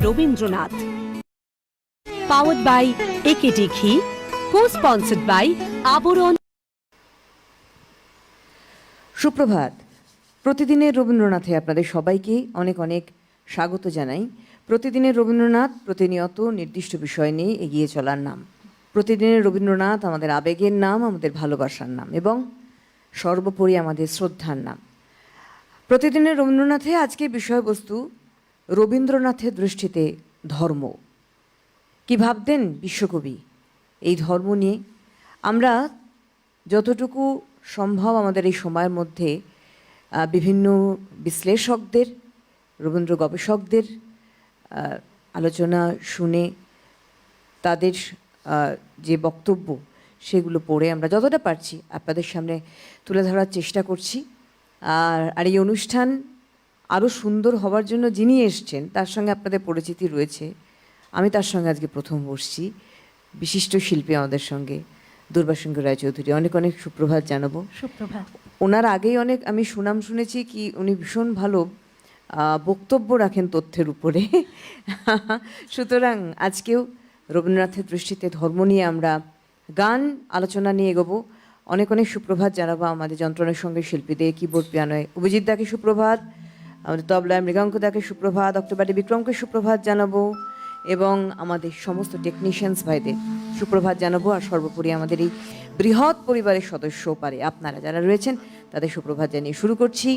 Rabindranath. Powered by AKD ঘি, কো-স্পন্সর্ড by আবরণ। সুপ্রভাত। প্রতিদিনের রবীন্দ্রনাথে আপনাদের সবাইকে অনেক অনেক স্বাগত জানাই। প্রতিদিনের রবীন্দ্রনাথ প্রতিনিয়ত নির্দিষ্ট বিষয় নিয়ে এগিয়ে চলার নাম। প্রতিদিনের রবীন্দ্রনাথ আমাদের আবেগের নাম, আমাদের ভালোবাসার নাম এবং সর্বোপরি আমাদের শ্রদ্ধার নাম। প্রতিদিনের রবীন্দ্রনাথে আজকের বিষয়বস্তু রবীন্দ্রনাথের দৃষ্টিতে ধর্ম। কি ভাবতেন বিশ্বকবি এই ধর্ম নিয়ে? আমরা যতটুকু সম্ভব আমাদের এই সময়ের মধ্যে বিভিন্ন বিশ্লেষকদের, রবীন্দ্র গবেষকদের আলোচনা শুনে তাদের যে বক্তব্য সেগুলো পড়ে আমরা যতটা পারছি আপনাদের সামনে তুলে ধরার চেষ্টা করছি। আর এই অনুষ্ঠান আরও সুন্দর হওয়ার জন্য যিনি এসছেন তার সঙ্গে আপনাদের পরিচিতি রয়েছে। আমি তার সঙ্গে আজকে প্রথম বসছি। বিশিষ্ট শিল্পী আমাদের সঙ্গে দুর্বাসঙ্কর রায়চৌধুরী। অনেক অনেক সুপ্রভাত জানাবো। সুপ্রভাত। ওনার আগেই অনেক আমি সুনাম শুনেছি কি উনি ভীষণ ভালো বক্তব্য রাখেন তথ্যের উপরে। সুতরাং আজকেও রবীন্দ্রনাথের দৃষ্টিতে ধর্ম নিয়ে আমরা গান আলোচনা নিয়ে এগোবো। অনেক অনেক সুপ্রভাত জানাবো আমাদের যন্ত্রণার সঙ্গে শিল্পীদের, কিবোর্ড পিয়ানোয় অভিজিৎ দাকে সুপ্রভাত, আমাদের তবলায় মৃগাঙ্ক দাকে সুপ্রভাত, অক্টোবরে বিক্রমকে সুপ্রভাত জানাবো এবং আমাদের সমস্ত টেকনিশিয়ানস ভাইদের সুপ্রভাত জানাবো। আর সর্বোপরি আমাদের এই বৃহৎ পরিবারের সদস্য পারে আপনারা যারা রয়েছেন তাদের সুপ্রভাত জানিয়ে শুরু করছি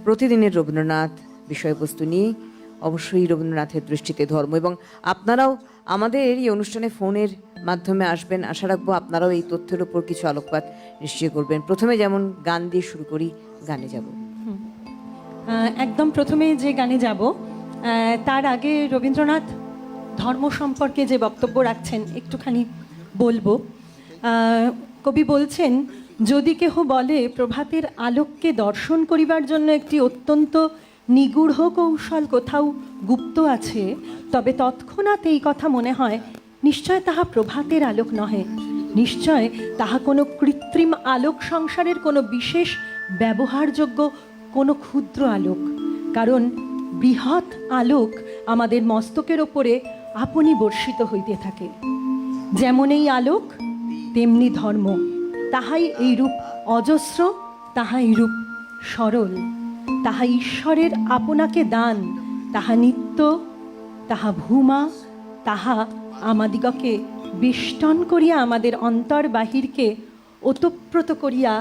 প্রতিদিনের রবীন্দ্রনাথ বিষয়বস্তু নিয়ে, অবশ্যই রবীন্দ্রনাথের দৃষ্টিতে ধর্ম। এবং আপনারাও আমাদের এই অনুষ্ঠানে ফোনের মাধ্যমে আসবেন, আশা রাখবো আপনারাও এই তথ্যের উপর কিছু আলোকপাত নিশ্চয় করবেন। প্রথমে যেমন গান দিয়ে শুরু করি, গানে যাব। একদম প্রথমে যে গানে যাব তার আগে রবীন্দ্রনাথ ধর্ম সম্পর্কে যে বক্তব্য রাখছেন একটুখানি বলবো। কবি বলছেন, যদি কেহ বলে প্রভাতের আলোককে দর্শন করিবার জন্য একটি অত্যন্ত নিগূঢ় কৌশল কোথাও গুপ্ত আছে, তবে তৎক্ষণাৎ এই কথা মনে হয় নিশ্চয় তাহা প্রভাতের আলোক নহে, নিশ্চয় তাহা কোনো কৃত্রিম আলোক সংসারের কোনো বিশেষ ব্যবহারযোগ্য কোনো ক্ষুদ্র আলোক। কারণ বৃহৎ আলোক আমাদের মস্তকের ওপরে আপনি বর্ষিত হইতে থাকে। যেমন এই আলোক তেমনি ধর্ম, তাহাই এইরূপ অজস্র, তাহা এইরূপ সরল, তাহা ঈশ্বরের আপনাকে দান, তাহা নিত্য, তাহা ভূমা, তাহা আমাদিগকে বেষ্টন করিয়া আমাদের অন্তর বাহিরকে ওতপ্রোত করিয়া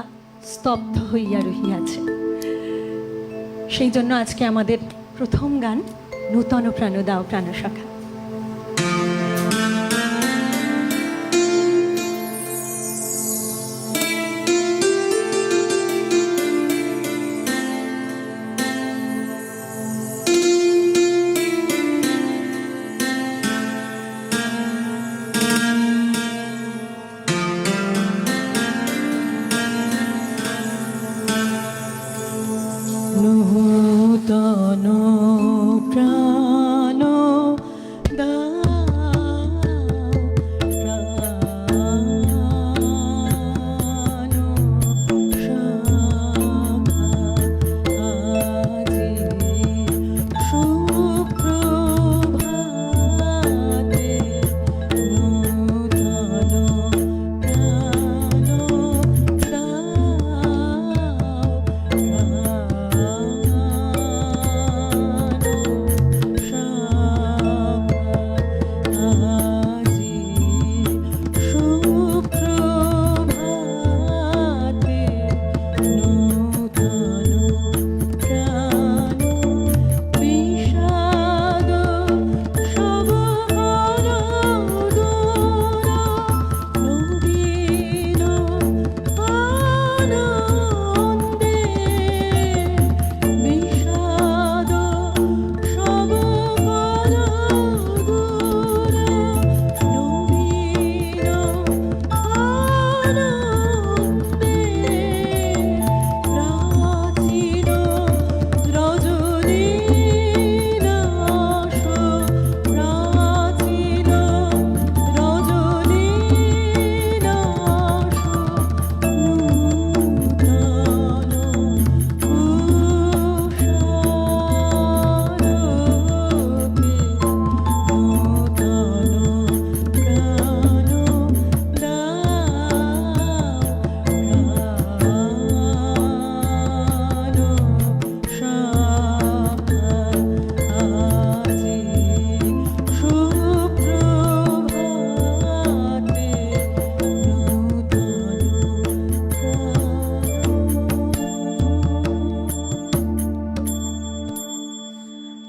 স্তব্ধ হইয়া রহিয়াছে। সেই জন্য আজকে আমাদের প্রথম গান নূতন প্রাণ দাও প্রাণসখা। নূতন প্রাণ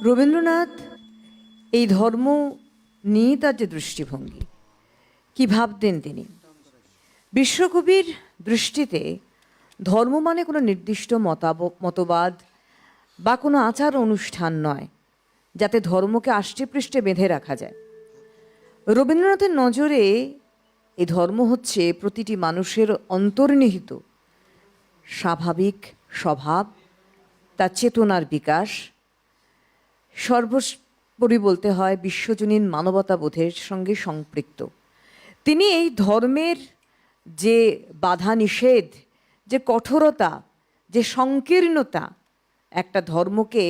রবীন্দ্রনাথ এই ধর্ম নিয়ে তার যে দৃষ্টিভঙ্গি, কি ভাবতেন তিনি, বিশ্বকবির দৃষ্টিতে ধর্ম মানে কোনো নির্দিষ্ট মতবাদ বা কোনো আচার অনুষ্ঠান নয় যাতে ধর্মকে আষ্টেপৃষ্ঠে বেঁধে রাখা যায়। রবীন্দ্রনাথের নজরে এই ধর্ম হচ্ছে প্রতিটি মানুষের অন্তর্নিহিত স্বাভাবিক স্বভাব, তার চেতনার বিকাশ, সর্বোপরি বলতে হয় বিশ্বজনীন মানবতাবোধের সঙ্গে সম্পৃক্ত। তিনি এই ধর্মের যে বাধা নিষেধ, যে কঠোরতা, যে সংকীর্ণতা, একটা ধর্মকে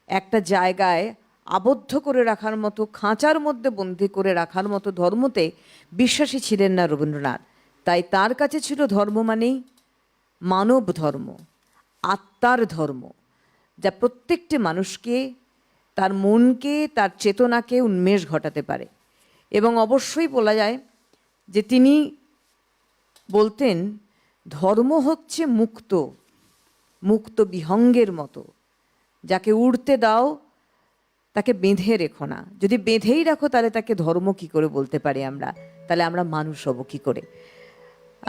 একটা জায়গায় আবদ্ধ করে রাখার মতো, খাঁচার মধ্যে বন্দি করে রাখার মতো ধর্মতে বিশ্বাসী ছিলেন না রবীন্দ্রনাথ। তাই তার কাছে ছিল ধর্ম মানেই মানব ধর্ম, আত্মার ধর্ম, যা প্রত্যেকটি মানুষকে, তার মনকে, তার চেতনাকে উন্মেষ ঘটাতে পারে। এবং অবশ্যই বলা যায় যে তিনি বলতেন ধর্ম হচ্ছে মুক্ত, মুক্ত বিহঙ্গের মতো, যাকে উড়তে দাও তাকে বেঁধে রেখো না। যদি বেঁধেই রাখো তাহলে তাকে ধর্ম কি করে বলতে পারি আমরা, তাহলে আমরা মানুষ হব কি করে।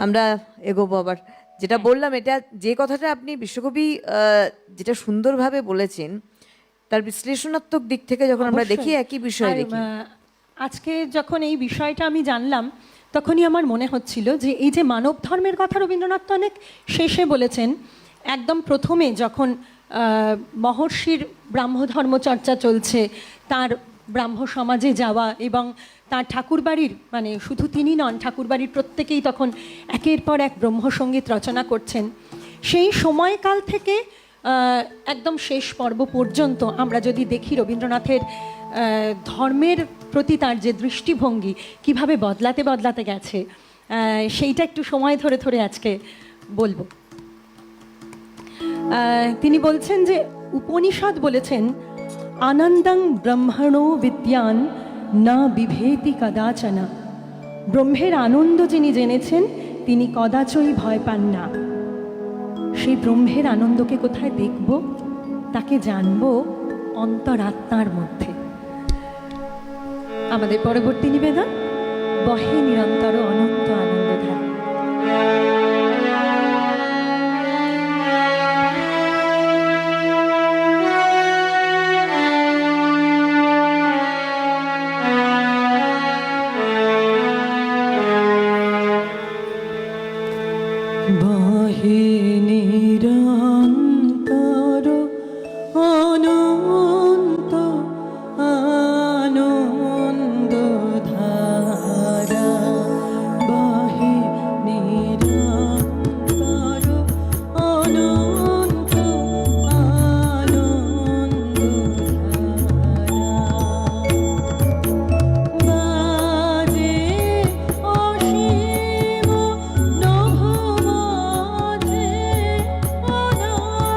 আমরা এগোবো। আবার যেটা বললাম, এটা যে কথাটা আপনি বিশ্বকবি যেটা সুন্দরভাবে বলেছেন, তার বিশ্লেষণাত্মক দিক থেকে যখন আমরা দেখি একই বিষয় দেখি। আজকে যখন এই বিষয়টা আমি জানলাম তখনই আমার মনে হচ্ছিল যে এই যে মানব ধর্মের কথা রবীন্দ্রনাথ তো অনেক শেষে বলেছেন, একদম প্রথমে যখন মহর্ষির ব্রাহ্মধর্ম চর্চা চলছে, তার ব্রাহ্ম সমাজে যাওয়া এবং তার ঠাকুরবাড়ির, মানে শুধু তিনি নন, ঠাকুরবাড়ির প্রত্যেকেই তখন একের পর এক ব্রহ্মসঙ্গীত রচনা করছেন। সেই সময়কাল থেকে একদম শেষ পর্ব পর্যন্ত আমরা যদি দেখি রবীন্দ্রনাথের ধর্মের প্রতি তার যে দৃষ্টিভঙ্গি কিভাবে বদলাতে বদলাতে গেছে, সেইটা একটু সময় ধরে ধরে আজকে বলবো। তিনি বলছেন যে উপনিষদ বলেছেন আনন্দং ব্রহ্মণো বিদ্যান না বিভেতি কদাচনা। ব্রহ্মের আনন্দ যিনি জেনেছেন তিনি কদাচই ভয় পান না। সেই ব্রহ্মের আনন্দকে কোথায় দেখব? তাকে জানবো অন্তরাত্মার মধ্যে। আমাদের পরবর্তী নিবেদন বহে নিরন্তর অনন্ত আনন্দধারা। বহে নিরন্তর অনন্ত আনন্দধারা, বহে নিরন্তর অনন্ত আনন্দধারা। বাজে অসীম নভ মাঝে অনাদি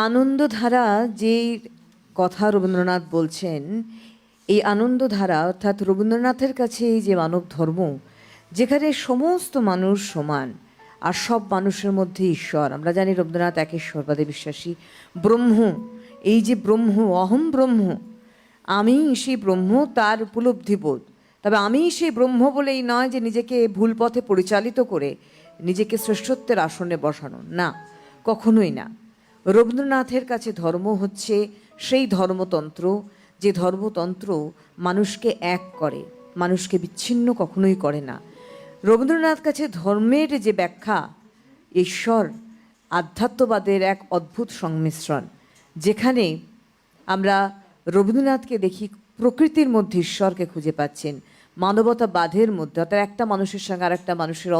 আনন্দধারা যে কথা রবীন্দ্রনাথ বলছেন, এই আনন্দধারা অর্থাৎ রবীন্দ্রনাথের কাছে এই যে মানব ধর্ম, যেখানে সমস্ত মানুষ সমান আর সব মানুষের মধ্যে ঈশ্বর। আমরা জানি রবীন্দ্রনাথ একেশ্বরবাদে বিশ্বাসী। ব্রহ্ম, এই যে ব্রহ্ম, অহম ব্রহ্ম, আমি সেই ব্রহ্ম, তার উপলব্ধিবোধ। তবে আমি সেই ব্রহ্ম বলেই নয় যে নিজেকে ভুল পথে পরিচালিত করে নিজেকে শ্রেষ্ঠত্বের আসনে বসানো, না, কখনোই না। রবীন্দ্রনাথের কাছে ধর্ম হচ্ছে সেই ধর্মতন্ত্র, যে ধর্মতন্ত্র মানুষকে এক করে, মানুষকে বিচ্ছিন্ন কখনোই করে না। রবীন্দ্রনাথ কাছে ধর্মের যে ব্যাখ্যা, ঈশ্বর আধ্যাত্মবাদের এক অদ্ভুত সংমিশ্রণ, যেখানে আমরা রবীন্দ্রনাথকে দেখি প্রকৃতির মধ্যে ঈশ্বরকে খুঁজে পাচ্ছেন, মানবতাবাদের মধ্যে অর্থাৎ একটা মানুষের সঙ্গে আর একটা মানুষের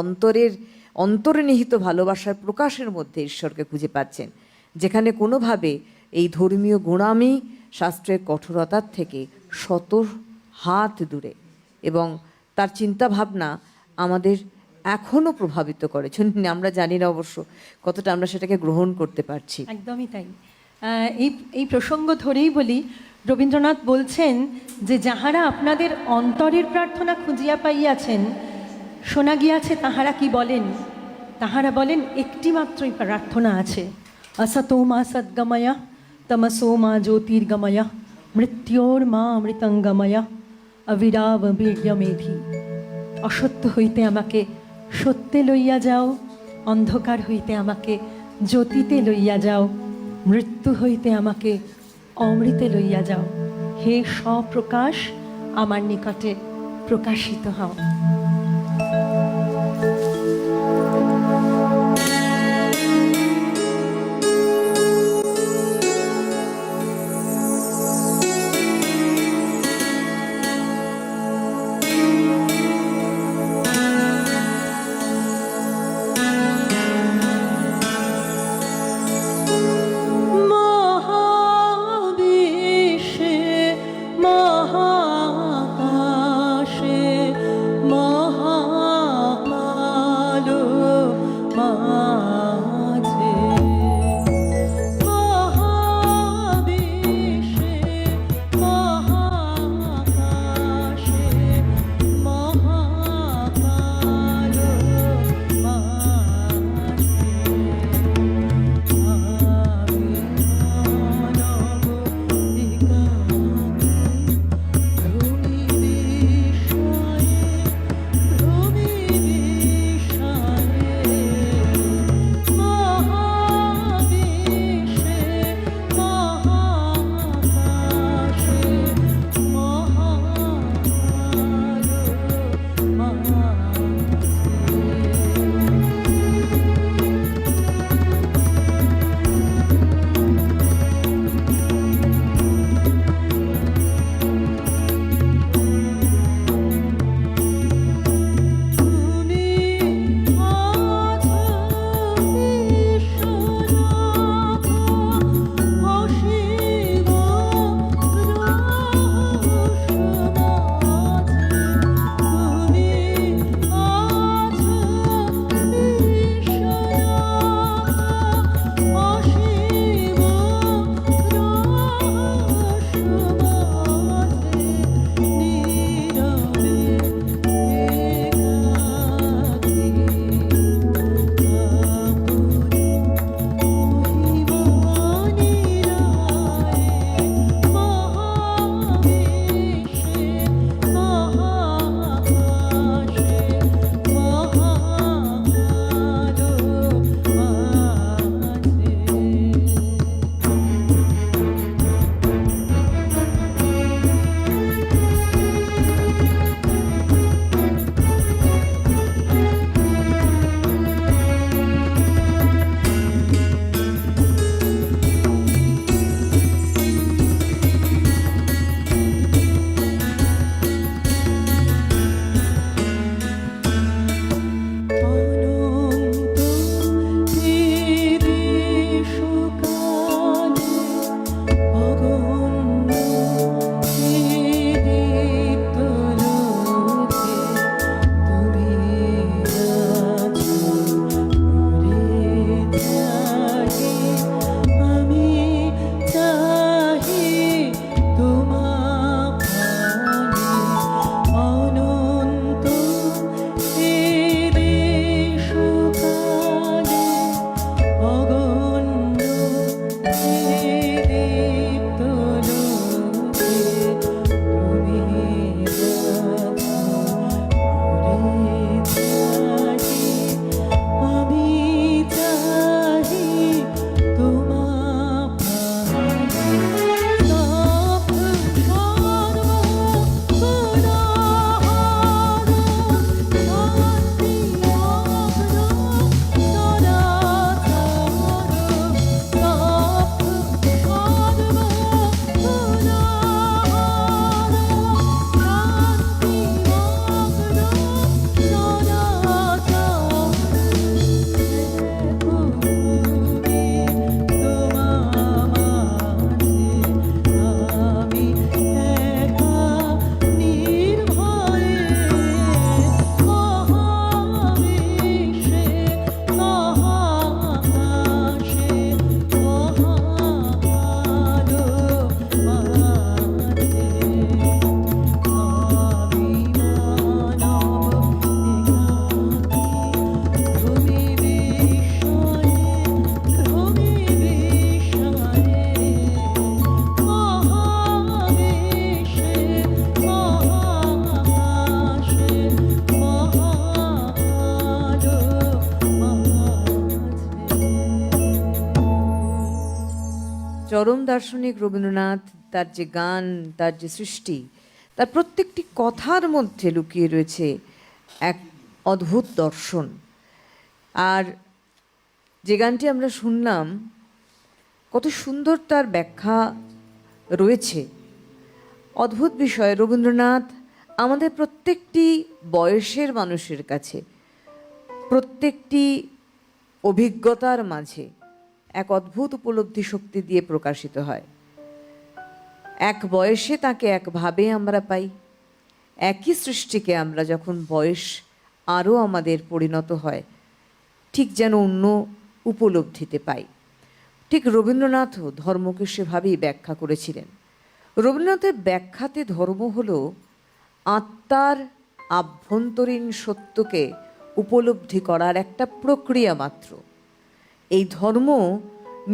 অন্তর্নিহিত ভালোবাসার প্রকাশের মধ্যে ঈশ্বরকে খুঁজে পাচ্ছেন, যেখানে কোনোভাবে এই ধর্মীয় গোঁড়ামি শাস্ত্রের কঠোরতার থেকে শত হাত দূরে। এবং তার চিন্তাভাবনা আমাদের এখনও প্রভাবিত করে। আমরা জানি না অবশ্য কতটা আমরা সেটাকে গ্রহণ করতে পারছি। একদমই তাই। এই প্রসঙ্গ ধরেই বলি, রবীন্দ্রনাথ বলছেন যে যাহারা আপনাদের অন্তরের প্রার্থনা খুঁজিয়া পাইয়াছেন, শোনা গিয়াছে তাহারা কি বলেন? তাহারা বলেন একটি মাত্রই প্রার্থনা আছে, असतो मा सद्गमय तमसो मा ज्योतिर्गमय মৃত্যুর্মা অমৃতঙ্গময় অবিরাব বীর্যমেধি। অসত্য হইতে আমাকে সত্যে লইয়া যাও, অন্ধকার হইতে আমাকে জ্যোতিতে লইয়া যাও, মৃত্যু হইতে আমাকে অমৃতে লইয়া যাও। হে স্বপ্রকাশ, আমার নিকটে প্রকাশিত হও। মহাবিশ্বে মহাকাশে চরম দার্শনিক রবীন্দ্রনাথ, তার যে গান, তার যে সৃষ্টি, তার প্রত্যেকটি কথার মধ্যে লুকিয়ে রয়েছে এক অদ্ভুত দর্শন। আর যে গানটি আমরা শুনলাম, কত সুন্দর তার ব্যাখ্যা রয়েছে। অদ্ভুত বিষয়, রবীন্দ্রনাথ আমাদের প্রত্যেকটি বয়সের মানুষের কাছে, প্রত্যেকটি অভিজ্ঞতার মাঝে এক অদ্ভুত উপলব্ধি শক্তি দিয়ে প্রকাশিত হয়। এক বয়সে তাকে একভাবে আমরা পাই, একই সৃষ্টিকে আমরা যখন বয়স আরও আমাদের পরিণত হয়, ঠিক যেন অন্য উপলব্ধিতে পাই। ঠিক রবীন্দ্রনাথও ধর্মকে সেভাবেই ব্যাখ্যা করেছিলেন। রবীন্দ্রনাথের ব্যাখ্যাতে ধর্ম হল আত্মার আভ্যন্তরীণ সত্যকে উপলব্ধি করার একটা প্রক্রিয়া মাত্র। এই ধর্ম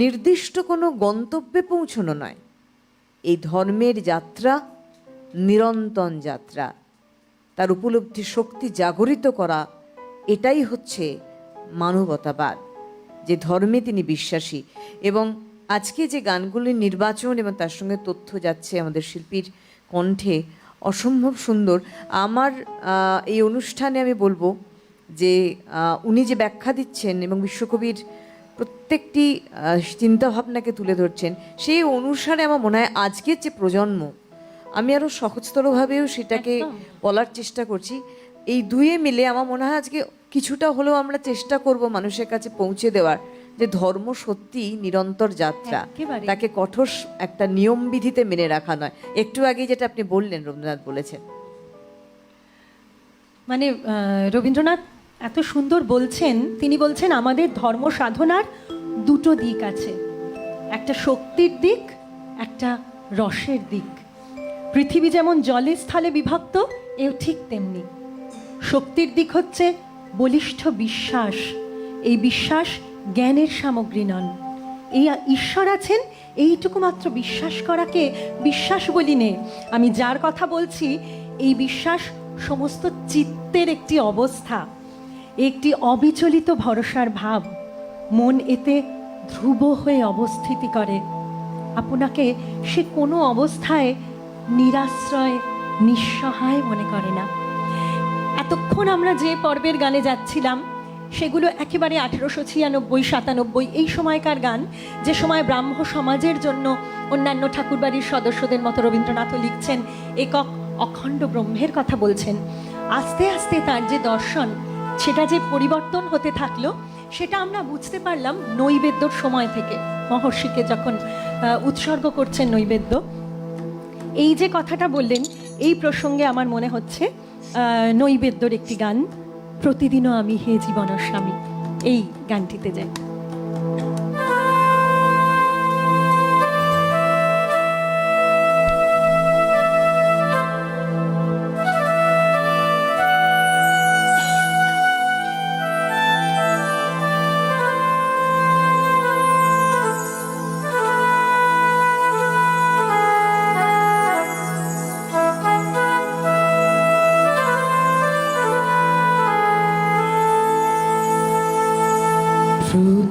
নির্দিষ্ট কোনো গন্তব্যে পৌঁছানো নয়, এই ধর্মের যাত্রা নিরন্তন যাত্রা। তার উপলব্ধি শক্তি জাগরিত করা, এটাই হচ্ছে মানবতাবাদ, যে ধর্মে তিনি বিশ্বাসী। এবং আজকে যে গানগুলির নির্বাচন এবং তার সঙ্গে তথ্য যাচ্ছে আমাদের শিল্পীর কণ্ঠে, অসম্ভব সুন্দর। আমার এই অনুষ্ঠানে আমি বলবো যে উনি যে ব্যাখ্যা দিচ্ছেন এবং বিশ্বকবির প্রত্যেকটি চিন্তাভাবনাকে তুলে ধরছেন, সেই অনুসারে আমার মনে হয় আজকের যে প্রজন্ম, আমি আরও সহজতরভাবেও সেটাকে বলার চেষ্টা করছি। এই দুয়ে মিলে আমার মনে হয় আজকে কিছুটা হলেও আমরা চেষ্টা করব মানুষের কাছে পৌঁছে দেওয়ার, যে ধর্ম সত্যি নিরন্তর যাত্রা, একেবারে। তাকে কঠোর একটা নিয়মবিধিতে মেনে রাখা নয়। একটু আগে যেটা আপনি বললেন, রবীন্দ্রনাথ বলেছেন, মানে রবীন্দ্রনাথ এত সুন্দর বলছেন, তিনি বলছেন আমাদের ধর্ম সাধনার দুটো দিক আছে, একটা শক্তির দিক, একটা রসের দিক। পৃথিবী যেমন জলে স্থলে বিভক্ত, এও ঠিক তেমনি। শক্তির দিক হচ্ছে বলিষ্ঠ বিশ্বাস, এই বিশ্বাস জ্ঞানের সামগ্রী নন। এই ঈশ্বর আছেন, এইটুকু মাত্র বিশ্বাস করাকে বিশ্বাস বলি নে। আমি যার কথা বলছি, এই বিশ্বাস সমস্ত চিত্তের একটি অবস্থা, একটি অবিচলিত ভরসার ভাব। মন এতে ধ্রুব হয়ে অবস্থিতি করে, আপনাকে সে কোনো অবস্থায় নিরাশ্রয় নিঃসহায় মনে করে না। এতক্ষণ আমরা যে পর্বের গানে যাচ্ছিলাম, সেগুলো একেবারে 1896-97 এই সময়কার গান, যে সময় ব্রাহ্ম সমাজের জন্য অন্যান্য ঠাকুরবাড়ির সদস্যদের মতো রবীন্দ্রনাথও লিখছেন, একক অখণ্ড ব্রহ্মের কথা বলছেন। আস্তে আস্তে তার যে দর্শন, সেটা যে পরিবর্তন হতে থাকলো, সেটা আমরা বুঝতে পারলাম নৈবেদ্যর সময় থেকে। মহর্ষিকে যখন উৎসর্গ করছেন নৈবেদ্য, এই যে কথাটা বললেন, এই প্রসঙ্গে আমার মনে হচ্ছে নৈবেদ্যর একটি গান, প্রতিদিনও আমি হে জীবন স্বামী, এই গানটিতে যাই। প্রতিদিন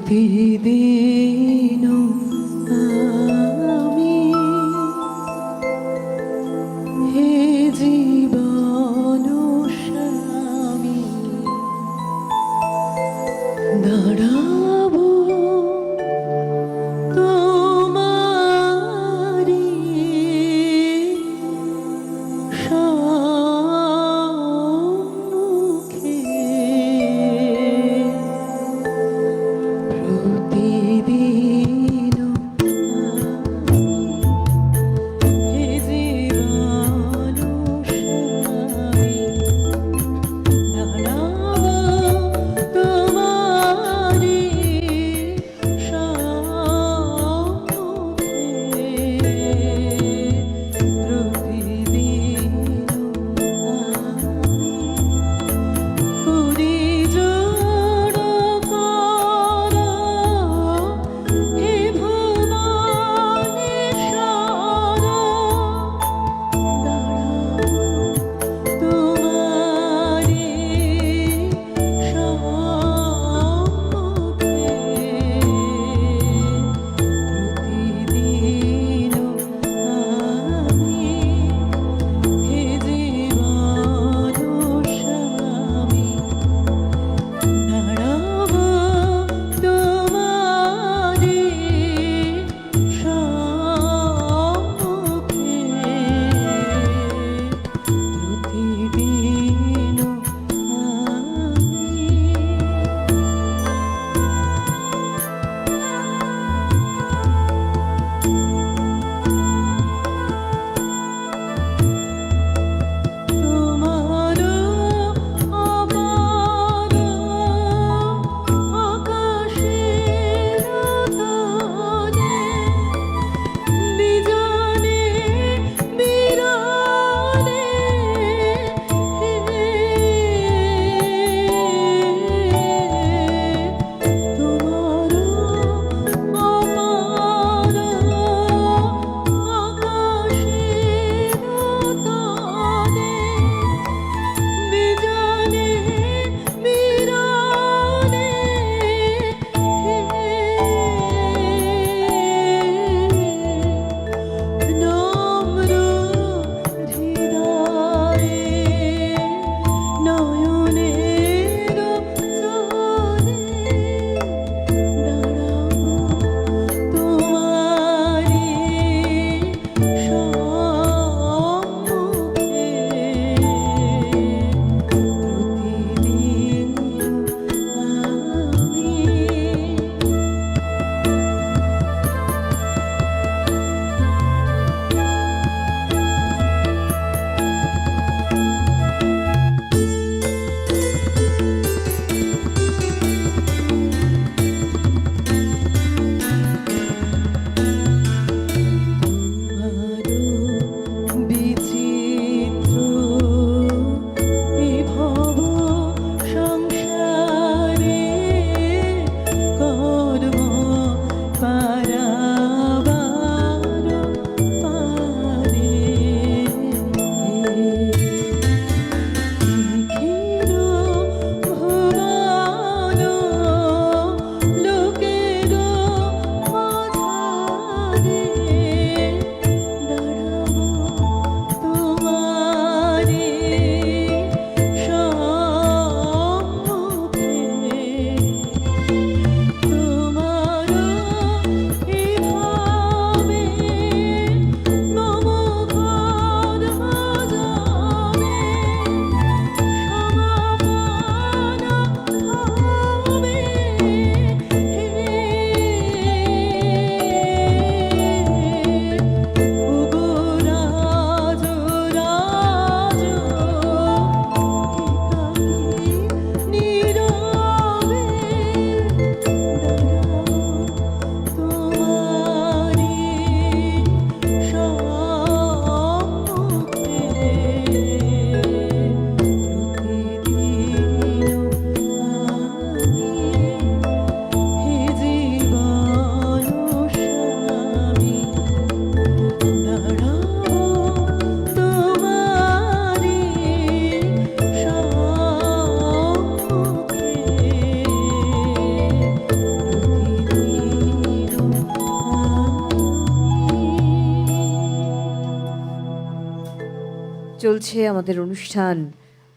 চলছে আমাদের অনুষ্ঠান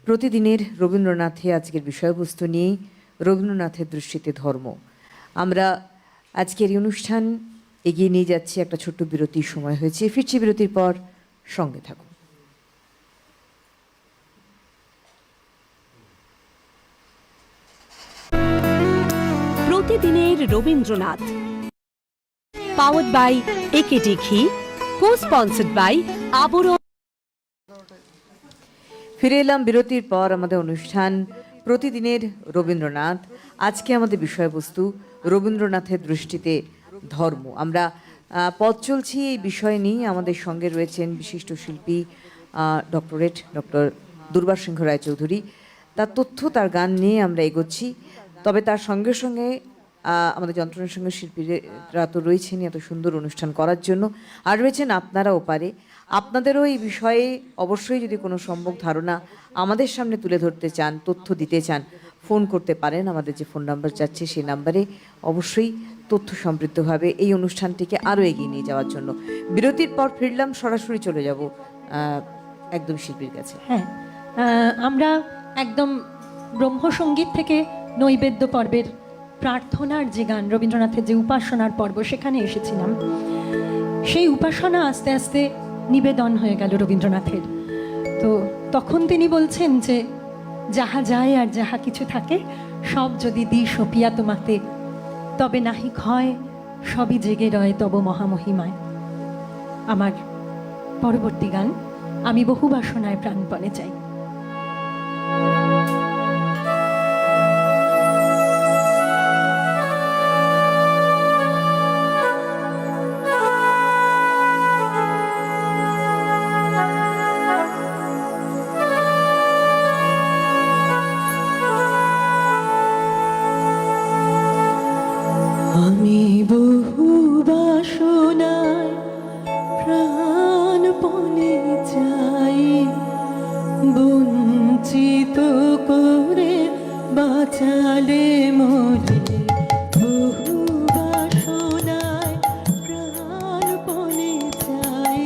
প্রতিদিনের রবীন্দ্রনাথে। আজকের বিষয়বস্তু নিয়ে রবীন্দ্রনাথের দৃষ্টিতে ধর্ম। আমরা আজকের এই অনুষ্ঠান এগিয়ে নিয়ে যাচ্ছি। একটা ছোট্ট বিরতির সময় হয়েছে, ফিরছি বিরতির পর, সঙ্গে থাকুন। প্রতিদিনের রবীন্দ্রনাথ, পাওয়ার্ড বাই একেডি ঘি, কো স্পন্সর্ড বাই আবরণ। ফিরে এলাম বিরতির পর। আমাদের অনুষ্ঠান প্রতিদিনের রবীন্দ্রনাথ। আজকে আমাদের বিষয়বস্তু রবীন্দ্রনাথের দৃষ্টিতে ধর্ম। আমরা পথ চলছি এই বিষয় নিয়ে। আমাদের সঙ্গে রয়েছেন বিশিষ্ট শিল্পী ডক্টরেট ডক্টর দুর্বা সিংহ রায়চৌধুরী। তার তথ্য, তার গান নিয়ে আমরা এগোচ্ছি। তবে তার সঙ্গে সঙ্গে আমাদের যন্ত্রণার সঙ্গে শিল্পীরা তো রয়েছেন এত সুন্দর অনুষ্ঠান করার জন্য, আর রয়েছেন আপনারা ওপারে। আপনাদেরও এই বিষয়ে অবশ্যই যদি কোনো সম্যক ধারণা আমাদের সামনে তুলে ধরতে চান, তথ্য দিতে চান, ফোন করতে পারেন। আমাদের যে ফোন নাম্বার যাচ্ছে সেই নাম্বারে অবশ্যই তথ্য সমৃদ্ধভাবে এই অনুষ্ঠানটিকে আরও এগিয়ে নিয়ে যাওয়ার জন্য। বিরতির পর ফিরলাম, সরাসরি চলে যাব একদম শিল্পীর কাছে। হ্যাঁ, আমরা একদম ব্রহ্মসঙ্গীত থেকে নৈবেদ্য পর্বের প্রার্থনার যে গান, রবীন্দ্রনাথের যে উপাসনার পর্ব, সেখানে এসেছিলাম। সেই উপাসনা আস্তে আস্তে নিবেদন হয়ে গেল রবীন্দ্রনাথের। তো তখন তিনি বলছেন যে যাহা যায় আর যাহা কিছু থাকে, সব যদি দিই সপিয়া তোমাতে, তবে নাহি ক্ষয়, সবই জেগে রয় তব মহামহিমায়। আমার পরবর্তী গান আমি বহু বাসনায় প্রাণপণে চাই। আমি বহু বাসনায় প্রাণপণে চাই, বঞ্চিত করে বাঁচালে মোরে। বহু বাসনায় প্রাণপণে চাই,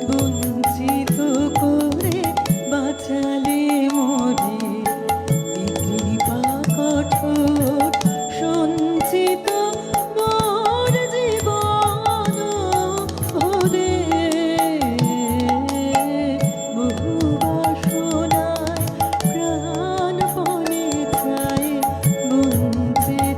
বঞ্চিত করে বাঁচালে মোরে। এ কৃপা কঠোর সঞ্চিত মোর জীবন ওরে। বহু বাসনায় প্রাণপণে চাই, বঞ্চিত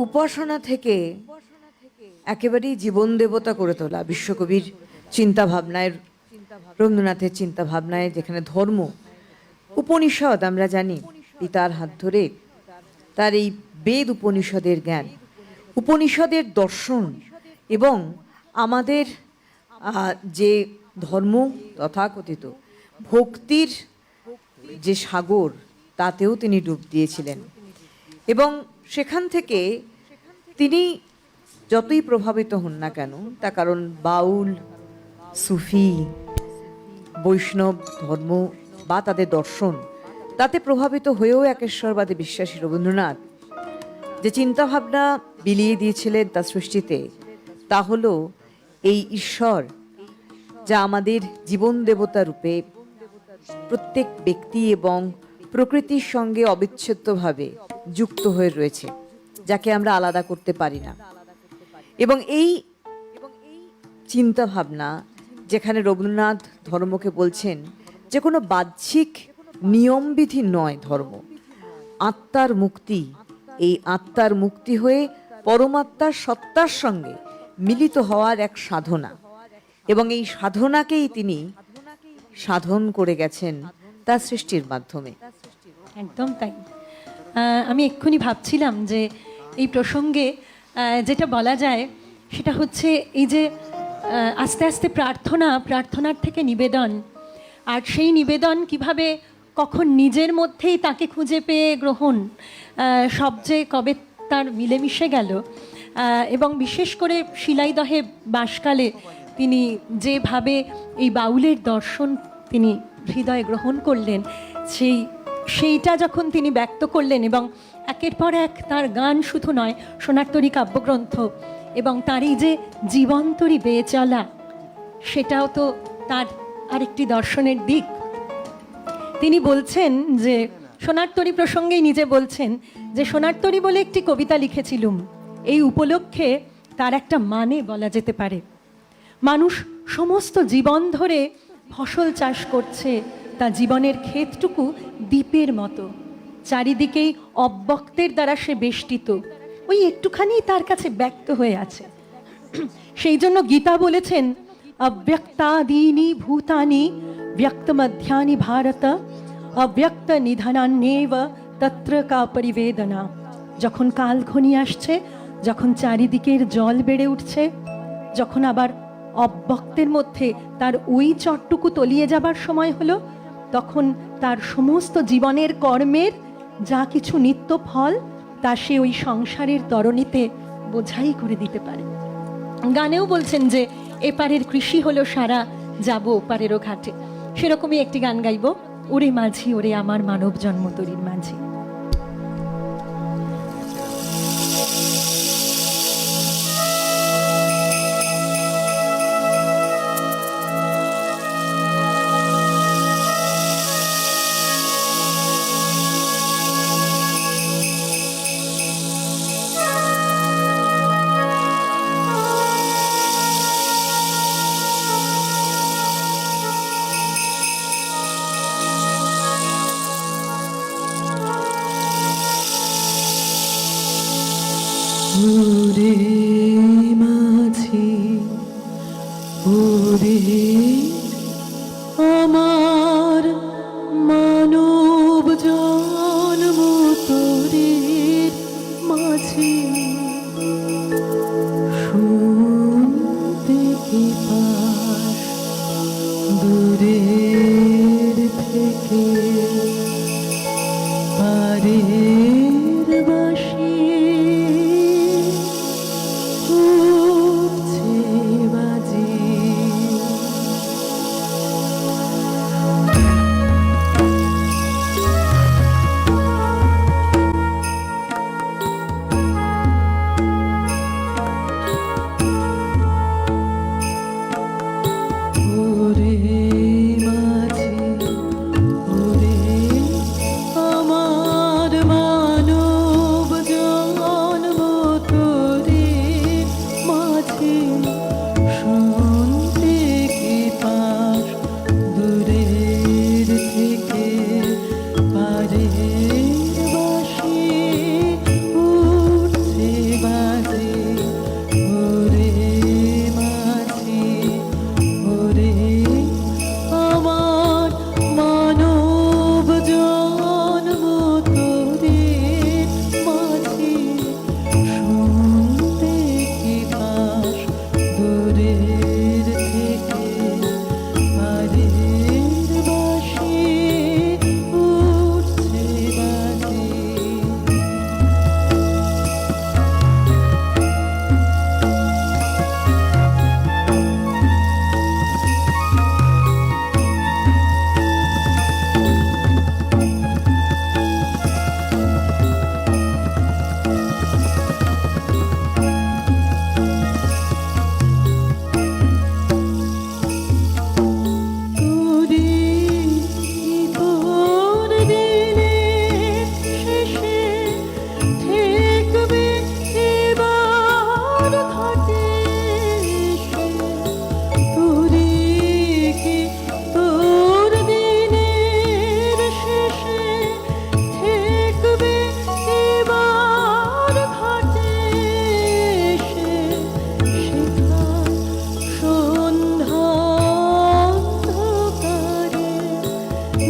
উপাসনা থেকে একেবারেই জীবন দেবতা করে তোলা বিশ্বকবির চিন্তা ভাবনায়, রবীন্দ্রনাথের চিন্তা ভাবনায়, যেখানে ধর্ম, উপনিষদ আমরা জানি পিতার হাত ধরে তার এই বেদ উপনিষদের জ্ঞান, উপনিষদের দর্শন এবং আমাদের যে ধর্ম তথাকথিত ভক্তির যে সাগর, তাতেও তিনি ডুব দিয়েছিলেন। এবং সেখান থেকে তিনি যতই প্রভাবিত হন না কেন, তার কারণ বাউল, সুফি, বৈষ্ণব ধর্ম বা তাদের দর্শন, তাতে প্রভাবিত হয়েও একেশ্বরবাদে বিশ্বাসী রবীন্দ্রনাথ যে চিন্তাভাবনা বিলিয়ে দিয়েছিলেন তার সৃষ্টিতে, তা হলো এই ঈশ্বর যা আমাদের জীবন দেবতা রূপে প্রত্যেক ব্যক্তি এবং প্রকৃতির সঙ্গে অবিচ্ছেদ্যভাবে যুক্ত হয়ে রয়েছে, যাকে আমরা আলাদা করতে পারি না। এবং এই চিন্তা ভাবনা, যেখানে রবীন্দ্রনাথ ধর্মকে বলছেন যে কোনো বাহ্যিক নিয়মবিধি নয় ধর্ম, আত্মার মুক্তি, এই আত্মার মুক্তি হয়ে পরমাত্মার সত্তার সঙ্গে মিলিত হওয়ার এক সাধনা, এবং এই সাধনাকেই তিনি সাধন করে গেছেন তার সৃষ্টির মাধ্যমে। একদম তাই। আমি এক্ষুনি ভাবছিলাম যে এই প্রসঙ্গে যেটা বলা যায় সেটা হচ্ছে এই যে আস্তে আস্তে প্রার্থনার থেকে নিবেদন, আর সেই নিবেদন কিভাবে কখন নিজের মধ্যেই তাকে খুঁজে পেয়ে গ্রহণ, সব যে কবে তার মিলেমিশে গেল। এবং বিশেষ করে শিলাইদহে বাসকালে তিনি যেভাবে এই বাউলের দর্শন তিনি হৃদয়ে গ্রহণ করলেন, সেইটা যখন তিনি ব্যক্ত করলেন, এবং একের পর এক তার গান শুধু নয়, সোনারতরী কাব্যগ্রন্থ এবং তার এই যে জীবন্তরী বেয়ে চলা, সেটাও তো তার আরেকটি দর্শনের দিক। তিনি বলছেন যে সোনারতরী প্রসঙ্গেই নিজে বলছেন যে সোনারতরী বলে একটি কবিতা লিখেছিলুম, এই উপলক্ষে তার একটা মানে বলা যেতে পারে। মানুষ সমস্ত জীবন ধরে ফসল চাষ করছে, তা জীবনের ক্ষেতটুকু দ্বীপের মতো, চারিদিকেই অব্যক্তের দ্বারা সে বেষ্টিত, ওই একটুখানি তার কাছে ব্যক্ত হয়ে আছে। সেই জন্য গীতা বলেছেন, অব্যক্তাদীনি ভূতানি ব্যক্তমধ্যানি ভারত, অব্যক্ত নিধনান্যেব তত্র কা পরিবেদনা। যখন কাল ঘনিয়ে আসছে, যখন চারিদিকের জল বেড়ে উঠছে, যখন আবার অব্যক্তের মধ্যে তার ওই চটটুকু তলিয়ে যাবার সময় হলো, তখন তার সমস্ত জীবনের কর্মের যা কিছু নিত্য ফল, তা সে ওই সংসারের তরণীতে বোঝাই করে দিতে পারে। গানেও বলছেন যে এপারের কৃষি হলো সারা, যাবো ওপারেরও ঘাটে। সেরকমই একটি গান গাইব, ওরে মাঝি ওরে আমার মানব জন্ম তরীর মাঝি। ওরে মাঝি ওরে আমার মানব জন্ম তোরের মাঝি, শুনতে কি পাস দূরের থেকে পারের বাঁশি উঠছে বাজি। ওরে মাঝি ওরে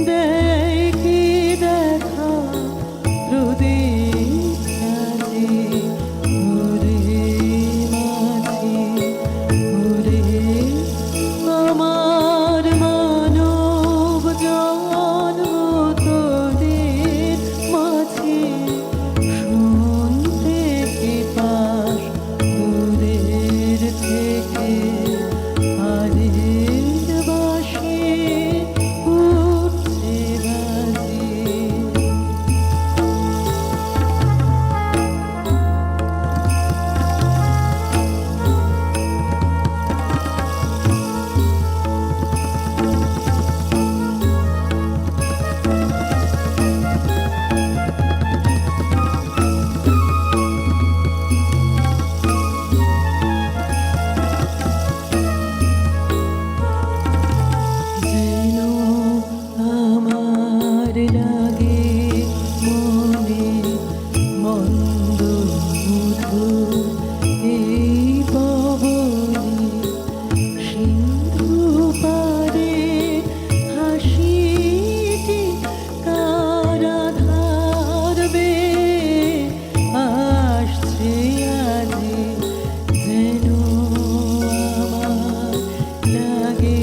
দেয় কি দেখা প্রদীপ সাজে ওরে মাঝি ওরে আমার মানব জন্ম তোদের মাঝে শুনতে কি পাস দূরের থেকে হারের বাঁশি উঠছে বাজে। যেন আমার লাগে মনে মন্দ মধুর এই পবনে সিন্ধু পারে হাসিটি কারা ধারবে আসছে আজি যেন আমার লাগে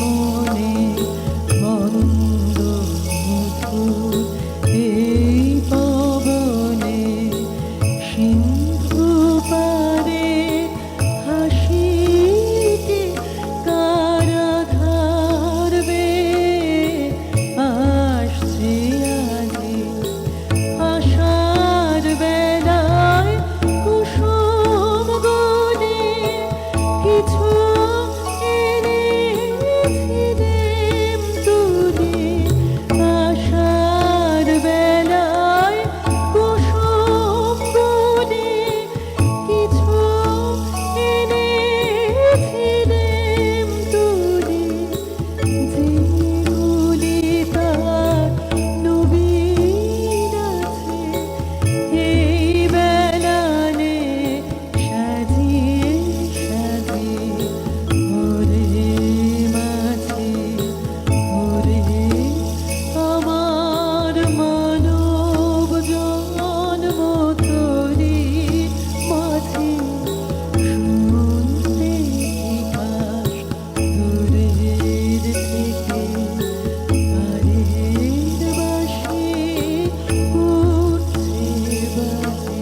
মনে মন্দ মধুর এই পবনে সিন্ধু পারে হাসিটি কারা ধারবে আসছে আজি আশার বেলায় কুসুম গুনে কিছু এনেছিলেম তুলে আশার বেলায় কুসুম গুনে কিছু এনেছিলেম তুলে যেগুলি তার নবীন আছে এই বেলানে সাজিয়ে সাজিয়ে ওরে মাঝে ওরে আমার মানব জন্ম তোরি মাঝে শুনতে কি পাস দূরের থেকে হারের বাঁশি উঠছে বাজে।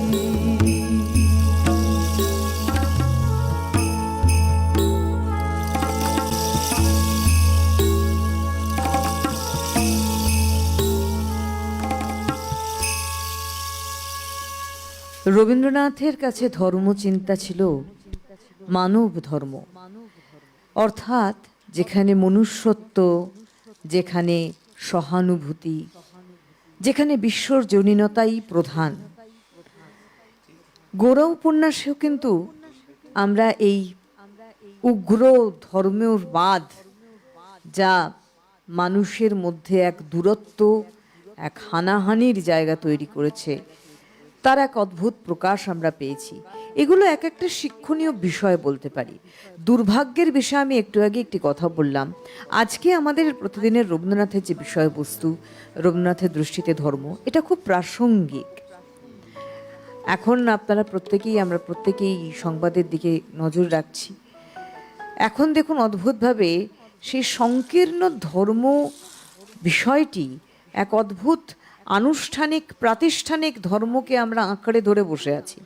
রবীন্দ্রনাথের কাছে ধর্মচিন্তা ছিল মানব ধর্ম, অর্থাৎ যেখানে মনুষ্যত্ব, যেখানে সহানুভূতি, যেখানে বিশ্বজনীনতাই প্রধান। গোরা উপন্যাসেও কিন্তু আমরা এই উগ্র ধর্মবাদ, যা মানুষের মধ্যে এক দূরত্ব, এক হানাহানির জায়গা তৈরি করেছে, তার এক অদ্ভুত প্রকাশ আমরা পেয়েছি। এগুলো এক একটা শিক্ষণীয় বিষয় বলতে পারি। দুর্ভাগ্যের বিষয়ে আমি একটু আগে একটি কথা বললাম। আজকে আমাদের প্রতিদিনের রবীন্দ্রনাথের যে বিষয়বস্তু, রবীন্দ্রনাথের দৃষ্টিতে ধর্ম, এটা খুব প্রাসঙ্গিক। এখন আপনারা প্রত্যেকেই, আমরা প্রত্যেকেই সংবাদের দিকে নজর রাখছি। এখন দেখুন অদ্ভুতভাবে সেই সংকীর্ণ ধর্ম বিষয়টি এক অদ্ভুত আনুষ্ঠানিক প্রাতিষ্ঠানিক ধর্মকে আমরা আঁকড়ে ধরে বসে আছি।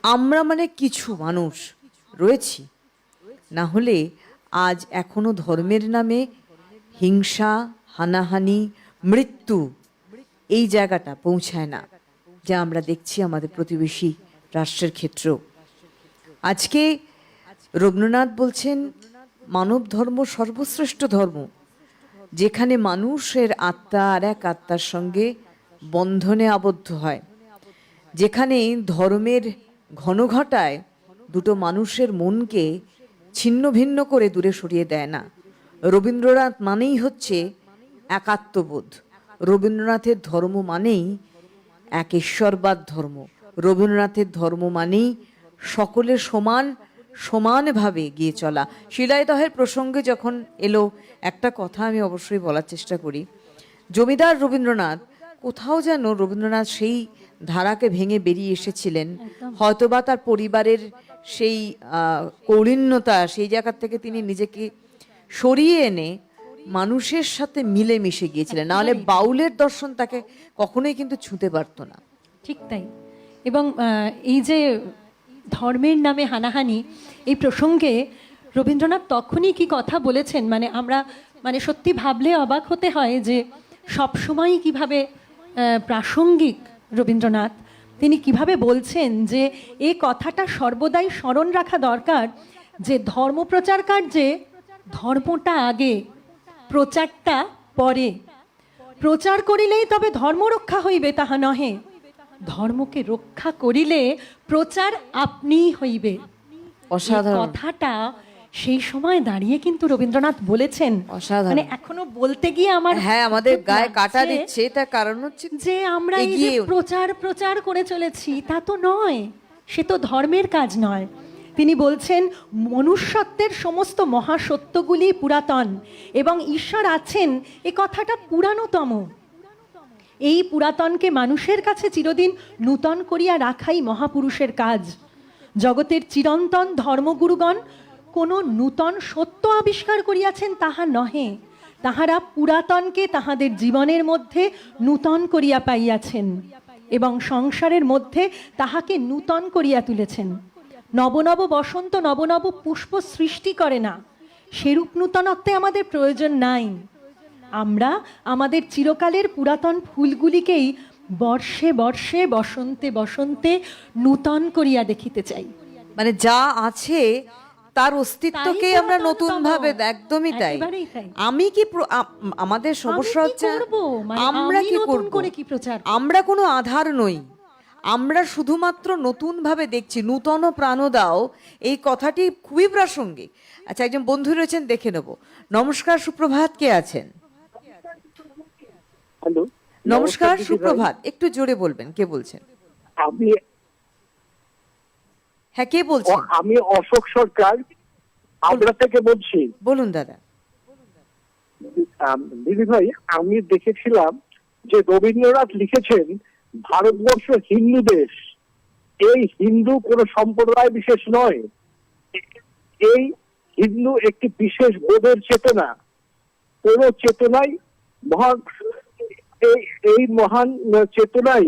আমরা মানে কিছু মানুষ রয়েছি, না হলে আজ এখনো ধর্মের নামে হিংসা, হানাহানি, মৃত্যু এই জায়গাটা পৌঁছায় না, যা আমরা দেখছি আমাদের প্রতিবেশী রাষ্ট্রের ক্ষেত্রেও। আজকে রবীন্দ্রনাথ বলছেন মানব ধর্ম সর্বশ্রেষ্ঠ ধর্ম, যেখানে মানুষের আত্মা আর এক আত্মার সঙ্গে বন্ধনে আবদ্ধ হয়, যেখানে ধর্মের ঘনঘটায় দুটো মানুষের মনকে ছিন্ন ভিন্ন করে দূরে সরিয়ে দেয় না। রবীন্দ্রনাথ মানেই হচ্ছে একাত্মবোধ। রবীন্দ্রনাথের ধর্ম মানেই এক ঈশ্বরবাদ ধর্ম। রবীন্দ্রনাথের ধর্ম মানেই সকলের সমান সমানভাবে এগিয়ে চলা। শিলাইদহের প্রসঙ্গে যখন এলো, একটা কথা আমি অবশ্যই বলার চেষ্টা করি। জমিদার রবীন্দ্রনাথ কোথাও যেন রবীন্দ্রনাথ সেই ধারাকে ভেঙে বেরিয়ে এসেছিলেন, হয়তোবা তার পরিবারের সেই কৌলিন্যতা, সেই জায়গা থেকে তিনি নিজেকে সরিয়ে এনে মানুষের সাথে মিলে মিশে গিয়েছিলেন, নাহলে বাউলের দর্শন তাকে কখনোই কিন্তু ছুঁতে পারতো না। ঠিক তাই। এবং এই যে ধর্মের নামে হানাহানি, এই প্রসঙ্গে রবীন্দ্রনাথ তখনই কি কথা বলেছেন, মানে আমরা সত্যি ভাবলে অবাক হতে হয় যে সবসময়ই কিভাবে প্রাসঙ্গিক রবীন্দ্রনাথ, তিনি কিভাবে বলছেন যে এই কথাটা সর্বদাই স্মরণ রাখা দরকার যে ধর্মপ্রচার কার্যে ধর্মটা আগে, প্রচারটা পরে। প্রচার করিলেই তবে ধর্ম রক্ষা হইবে তাহা নহে, ধর্মকে রক্ষা করিলে প্রচার আপনিই হইবে। অসাধারণ কথাটা সেই সময় দাঁড়িয়ে কিন্তু রবীন্দ্রনাথ বলেছেন। অসাধারণ। মানে এখনো বলতে গিয়ে আমার হ্যাঁ, আমাদের খুব গায়ে কাটা লাগছে দিচ্ছে, তার কারণ হচ্ছে যে আমরা এই যে প্রচার প্রচার করে চলেছি, তা তো নয়, সে তো ধর্মের কাজ নয়। তিনি বলছেন মনুষ্যত্বের সমস্ত মহাসত্যগুলি পুরাতন এবং ঈশ্বর আছেন, এ কথাটা পুরানোতম। এই পুরাতনকে মানুষের কাছে চিরদিন নূতন করিয়া রাখাই মহাপুরুষের কাজ। জগতের চিরন্তন ধর্মগুরুগণ কোনো নূতন সত্য আবিষ্কার করিয়াছেন তাহা নহে, তাহারা পুরাতনকে তাহাদের জীবনের মধ্যে নূতন করিয়া পাইয়াছেন এবং সংসারের মধ্যে তাহাকে নূতন করিয়া তুলেছেন। নবনব বসন্ত নবনব পুষ্প সৃষ্টি করে না, সেরূপ নূতনত্বে আমাদের প্রয়োজন নাই। আমরা আমাদের চিরকালের পুরাতন ফুলগুলিকেই বর্ষে বর্ষে বসন্তে বসন্তে নূতন করিয়া দেখিতে চাই। মানে যা আছে তার অস্তিত্বকে আমরা নতুন ভাবে, একদমই তাই। আমি কি আমাদের সমস্যা হচ্ছে আমরা কি করব, আমরা কোনো আধার নই, আমরা শুধুমাত্র নতুন ভাবে দেখছি। নূতন প্রাণ দাও, এই কথাটি খুবই প্রাসঙ্গিক। আচ্ছা, একজন বন্ধু রয়েছেন, দেখে নেব। নমস্কার, সুপ্রভাত, কে আছেন? হ্যালো, নমস্কার, সুপ্রভাত, একটু জোরে বলবেন, কে বলছেন? আমি হ্যাঁ, কে বলছেন? আমি অশোক সরকার আগ্রা থেকে বলছি। বলুন দাদা। দিদি ভাই, আমি দেখেছিলাম যে রবীন্দ্রনাথ লিখেছেন ভারতবর্ষ হিন্দু দেশ, এই হিন্দু কোনো সম্প্রদায় বিশেষ নয়, এই হিন্দু একটি বিশেষ বোধের চেতনা, কোন চেতনাই মহান, এই মহান চেতনাই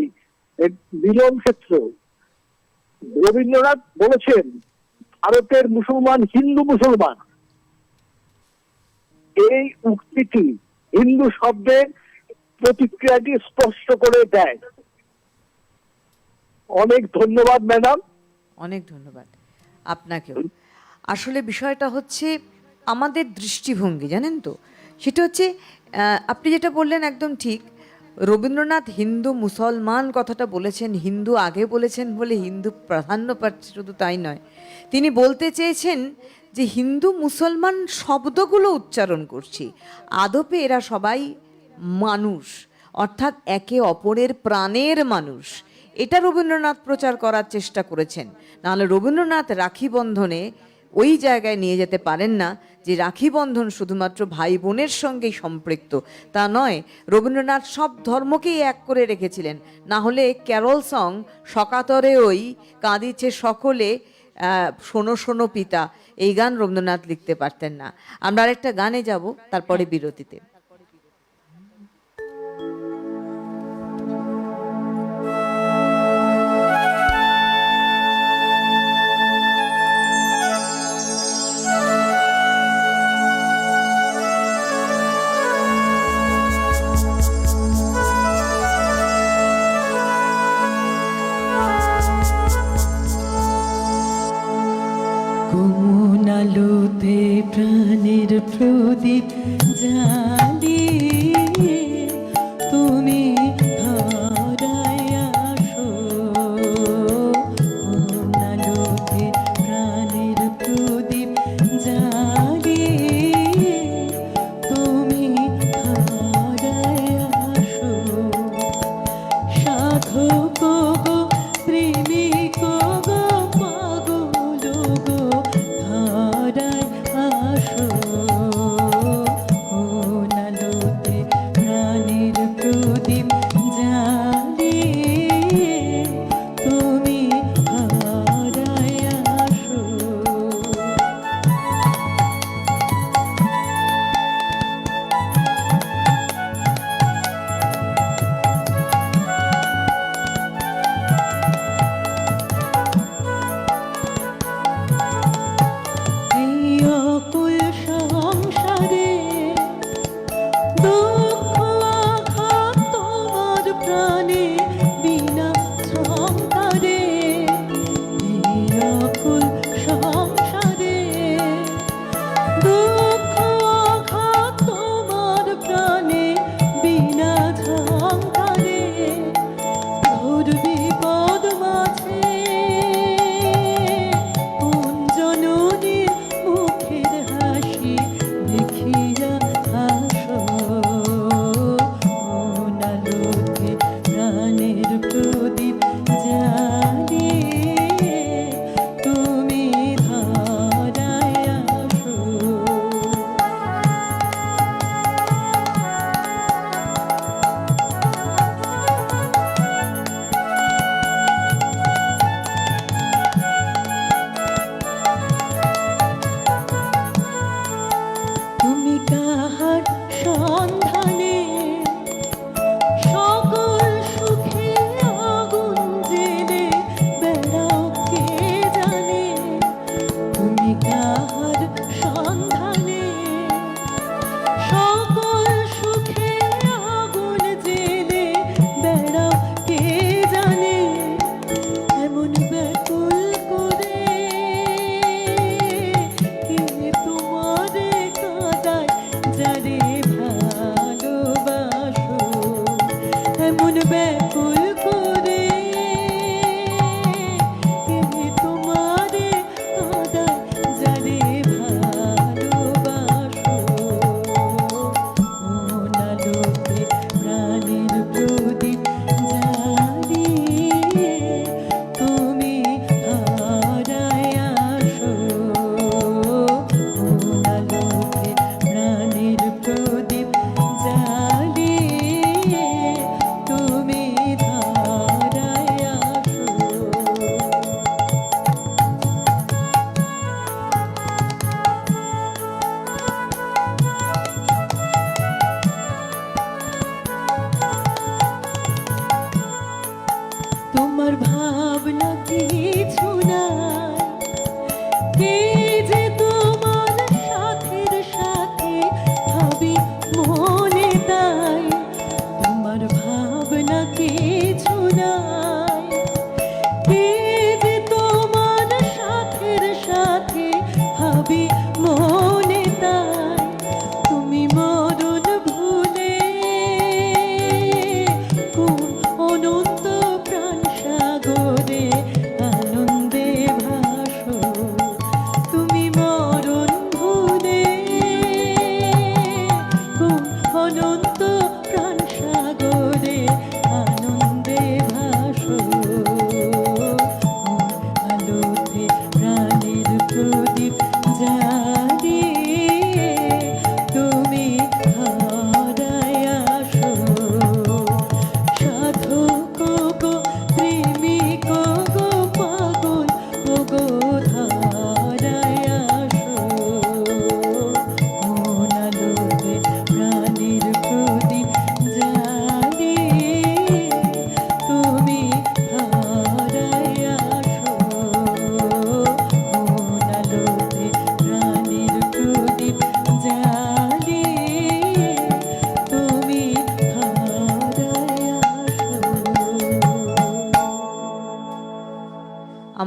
মিলন ক্ষেত্র। রবীন্দ্রনাথ বলেছেন ভারতের মুসলমান হিন্দু মুসলমান, এই উক্তিটি হিন্দু শব্দের প্রতিক্রিয়াটি স্পষ্ট করে দেয়। অনেক ধন্যবাদ ম্যাডাম। অনেক ধন্যবাদ আপনাকেও। আসলে বিষয়টা হচ্ছে আমাদের দৃষ্টিভঙ্গি, জানেন তো, সেটা হচ্ছে আপনি যেটা বললেন একদম ঠিক। রবীন্দ্রনাথ হিন্দু মুসলমান কথাটা বলেছেন, হিন্দু আগে বলেছেন বলে হিন্দু প্রাধান্য পাচ্ছে, শুধু তাই নয়, তিনি বলতে চেয়েছেন যে হিন্দু মুসলমান শব্দগুলো উচ্চারণ করছি, আদপে এরা সবাই মানুষ, অর্থাৎ একে অপরের প্রাণের মানুষ। এটা রবীন্দ্রনাথ প্রচার করার চেষ্টা করেছেন। নাহলে রবীন্দ্রনাথ রাখি বন্ধনে ওই জায়গায় নিয়ে যেতে পারেন না যে রাখি বন্ধন শুধুমাত্র ভাই বোনের সঙ্গেই সম্পৃক্ত, তা নয়। রবীন্দ্রনাথ সব ধর্মকেই এক করে রেখেছিলেন। না হলে ক্যারল সং সকাতরে ওই কাঁদিছে সকলে শোনো শোনো পিতা, এই গান রবীন্দ্রনাথ লিখতে পারতেন না। আমরা আরেকটা গানে যাব, তারপরে বিরতিতে। কোন আলোতে প্রাণের প্রদীপ জ্বালিয়ে তুমি ধরায় আসো, কোন আলোতে প্রাণের প্রদীপ জ্বালিয়ে তুমি ধরায় আসো, সাধক গো প্রেমিক গো পাগল গো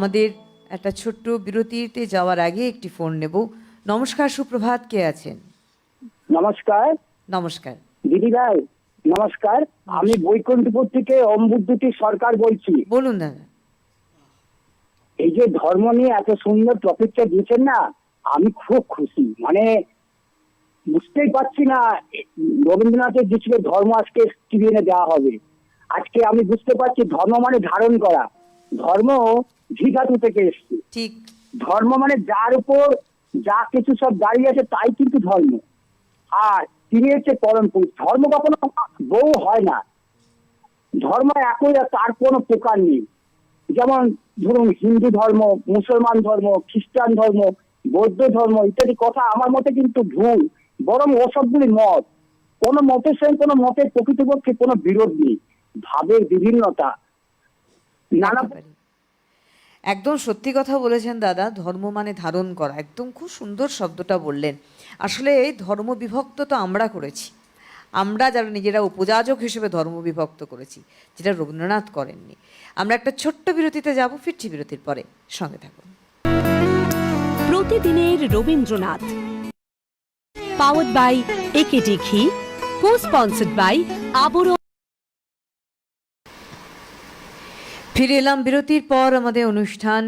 আমাদের একটা ছোট্ট বিরতিতে যাওয়ার আগে একটি ফোন নেব। নমস্কার, সুপ্রভাত, কে আছেন? নমস্কার নমস্কার। দিদি ভাই, নমস্কার। আমি বৈকুণ্ঠপুর থেকে অম্বুজ্যোতি সরকার বলছি। বলুন দাদা। এই যে ধর্ম নিয়ে এত সুন্দর টপিকটা দিয়েছেন না, আমি খুব খুশি। মানে বুঝতেই পারছি না রবীন্দ্রনাথের যে ছিল ধর্ম আজকে টিভিএনে দেওয়া হবে। আজকে আমি বুঝতে পারছি ধর্ম মানে ধারণ করা। ধর্ম ঝিধাতু থেকে এসছে। ঠিক। ধর্ম মানে যার উপর যা কিছু সব দাঁড়িয়ে আছে তাই কিন্তু ধর্ম। আর তিনি হচ্ছে পরম পুরুষ। ধর্ম কখনো বউ হয় না। ধর্ম একই, তার কোনো প্রকার নেই। যেমন ধরুন হিন্দু ধর্ম, মুসলমান ধর্ম, খ্রিস্টান ধর্ম, বৌদ্ধ ধর্ম ইত্যাদি কথা আমার মতে কিন্তু ভুল। বরং ওসবগুলি মত। কোনো মতের সঙ্গে কোনো মতের প্রকৃতপক্ষে কোনো বিরোধ নেই। ভাবের বিভিন্নতা নানা। একেবারে। একদম সত্যি কথা বলেছেন দাদা। ধর্ম মানে ধারণ করা, একদম খুব সুন্দর শব্দটা বললেন। আসলে ধর্ম বিভক্ত তো আমরা করেছি, আমরা যারা নিজেরা উপযাজক হিসেবে ধর্ম বিভক্ত করেছি, যেটা রবীন্দ্রনাথ করেননি। আমরা একটা ছোট্ট বিরতিতে যাব, ফিরছি বিরতির পরে, সঙ্গে থাকুন। প্রতিদিনের রবীন্দ্রনাথ, পাওয়ার্ড বাই একেডি ঘি, কো স্পন্সর্ড বাই আবরণ। ফিরে এলাম বিরতির পর। আমাদের অনুষ্ঠান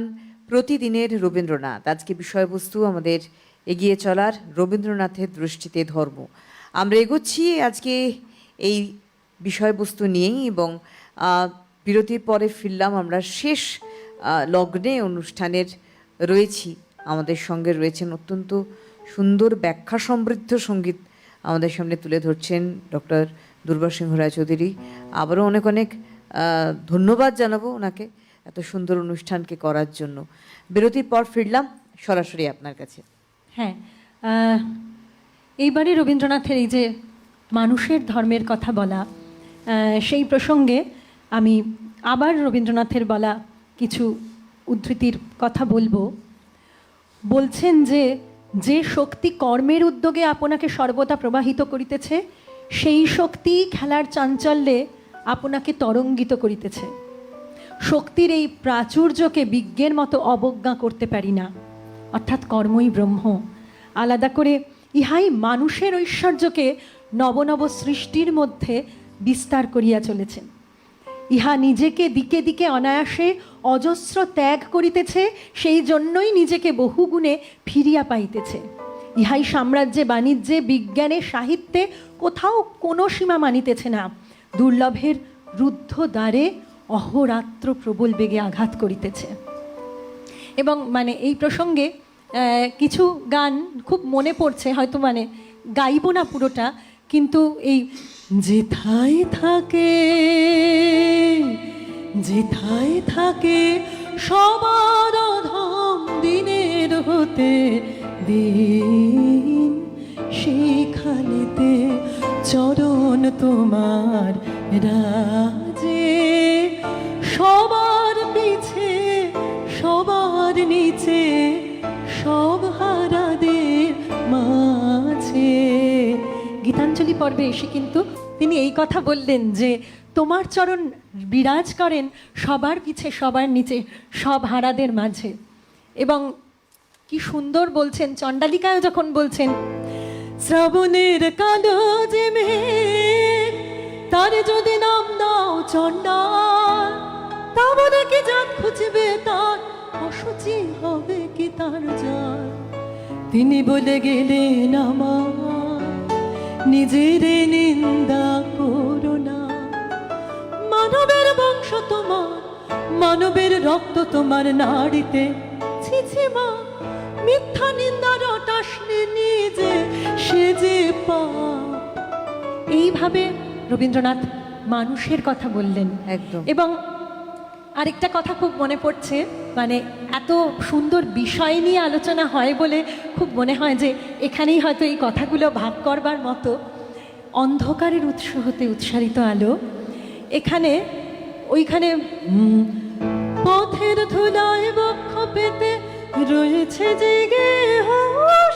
প্রতিদিনের রবীন্দ্রনাথ। আজকে বিষয়বস্তু আমাদের এগিয়ে চলার রবীন্দ্রনাথের দৃষ্টিতে ধর্ম। আমরা এগোচ্ছি আজকে এই বিষয়বস্তু নিয়েই, এবং বিরতির পরে ফিরলাম। আমরা শেষ লগ্নে অনুষ্ঠানের রয়েছি। আমাদের সঙ্গে রয়েছেন অত্যন্ত সুন্দর ব্যাখ্যা সমৃদ্ধ সঙ্গীত আমাদের সামনে তুলে ধরছেন ডক্টর দুর্বা সিংহ রায়চৌধুরী। আবারও অনেক অনেক ধন্যবাদ জানাবো ওনাকে এত সুন্দর অনুষ্ঠানকে করার জন্য। বিরতির পর ফিরলাম সরাসরি আপনার কাছে। হ্যাঁ, এইবারে রবীন্দ্রনাথের এই যে মানুষের ধর্মের কথা বলা, সেই প্রসঙ্গে আমি আবার রবীন্দ্রনাথের বলা কিছু উদ্ধৃতির কথা বলবো। বলছেন যে যে শক্তি কর্মের উদ্যোগে আপনাকে সর্বদা প্রবাহিত করিতেছে, সেই শক্তি খেলার চাঞ্চল্যে আপনাকে তরঙ্গিত করিতেছে। শক্তির এই প্রাচুর্যকে বিজ্ঞের মতো অবজ্ঞা করতে পারি না। অর্থাৎ কর্মই ব্রহ্ম। আলাদা করে ইহাই মানুষের ঐশ্বর্যকে নবনব সৃষ্টির মধ্যে বিস্তার করিয়া চলেছেন। ইহা নিজেকে দিকে দিকে অনায়াসে অজস্র ত্যাগ করিতেছে, সেই জন্যই নিজেকে বহুগুণে ফিরিয়া পাইতেছে। ইহাই সাম্রাজ্যে, বাণিজ্যে, বিজ্ঞানে, সাহিত্যে কোথাও কোনো সীমা মানিতেছে না। দুর্লভের রুদ্ধ দ্বারে অহরাত্র প্রবল বেগে আঘাত করিতেছে। এবং মানে এই প্রসঙ্গে কিছু গান খুব মনে পড়ছে, হয়তো মানে গাইব না পুরোটা, কিন্তু এই যেথায় থাকে, যেথায় থাকে সবার অধম দিনের হতে দিন, সেখানেতে চরণ তোমার রাজে, সবার পিছে সবার নিচে সব হারাদের মাঝে। গীতাঞ্জলি পর্বে এসে কিন্তু তিনি এই কথা বললেন যে তোমার চরণ বিরাজ করেন সবার পিছে সবার নিচে সব হারাদের মাঝে। এবং কি সুন্দর বলছেন চণ্ডালিকায় যখন বলছেন, শ্রাবণের কালো যে মেঘ, তার যদি নাম দাও চণ্ডাল, তাহলে কি জাত খুঁজবে তার, অসুচি হবে কি তার জাল। তিনি বলে গেলেন আমার নিজের নিন্দা করো না, মানবের বংশ তোমার, মানবের রক্ত তোমার নাড়িতে, ছিছি মা মিথ্যা নিন্দার টাসনে নিজে সে যে পাপ। এইভাবে রবীন্দ্রনাথ মানুষের কথা বললেন। একদম। এবং আরেকটা কথা খুব মনে পড়ছে, মানে এত সুন্দর বিষয় নিয়ে আলোচনা হয় বলে খুব মনে হয় যে এখানেই হয়তো এই কথাগুলো ভাগ করবার মতো। অন্ধকারের উৎস হতে উৎসারিত আলো, এখানে ওইখানে পথের ধুলায় বক্ষ পেতে রয়েছে যে গেহ,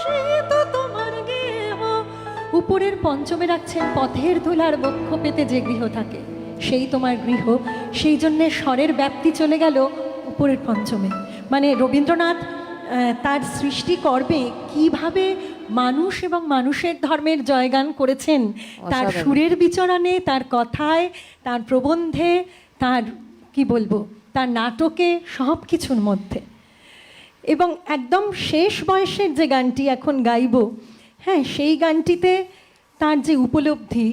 শীত তোমার গেহ। উপরের পঞ্চমে রাখছেন পথের ধুলার বক্ষ পেতে যে গৃহ থাকে সেই তোমার গৃহ। সেই জন্যে স্বরের ব্যাপ্তি চলে গেল উপরের পঞ্চমে। মানে রবীন্দ্রনাথ তার সৃষ্টিকর্মে কিভাবে মানুষ এবং মানুষের ধর্মের জয়গান করেছেন, তার অসাধারণ। সুরের বিচরণে, তার কথায়, তার প্রবন্ধে, তার কি বলবো, তার নাটকে, সব কিছুর মধ্যে। এবং একদম শেষ বয়সের যে গানটি এখন গাইব, হ্যাঁ, সেই গানটিতে তার যে উপলব্ধি,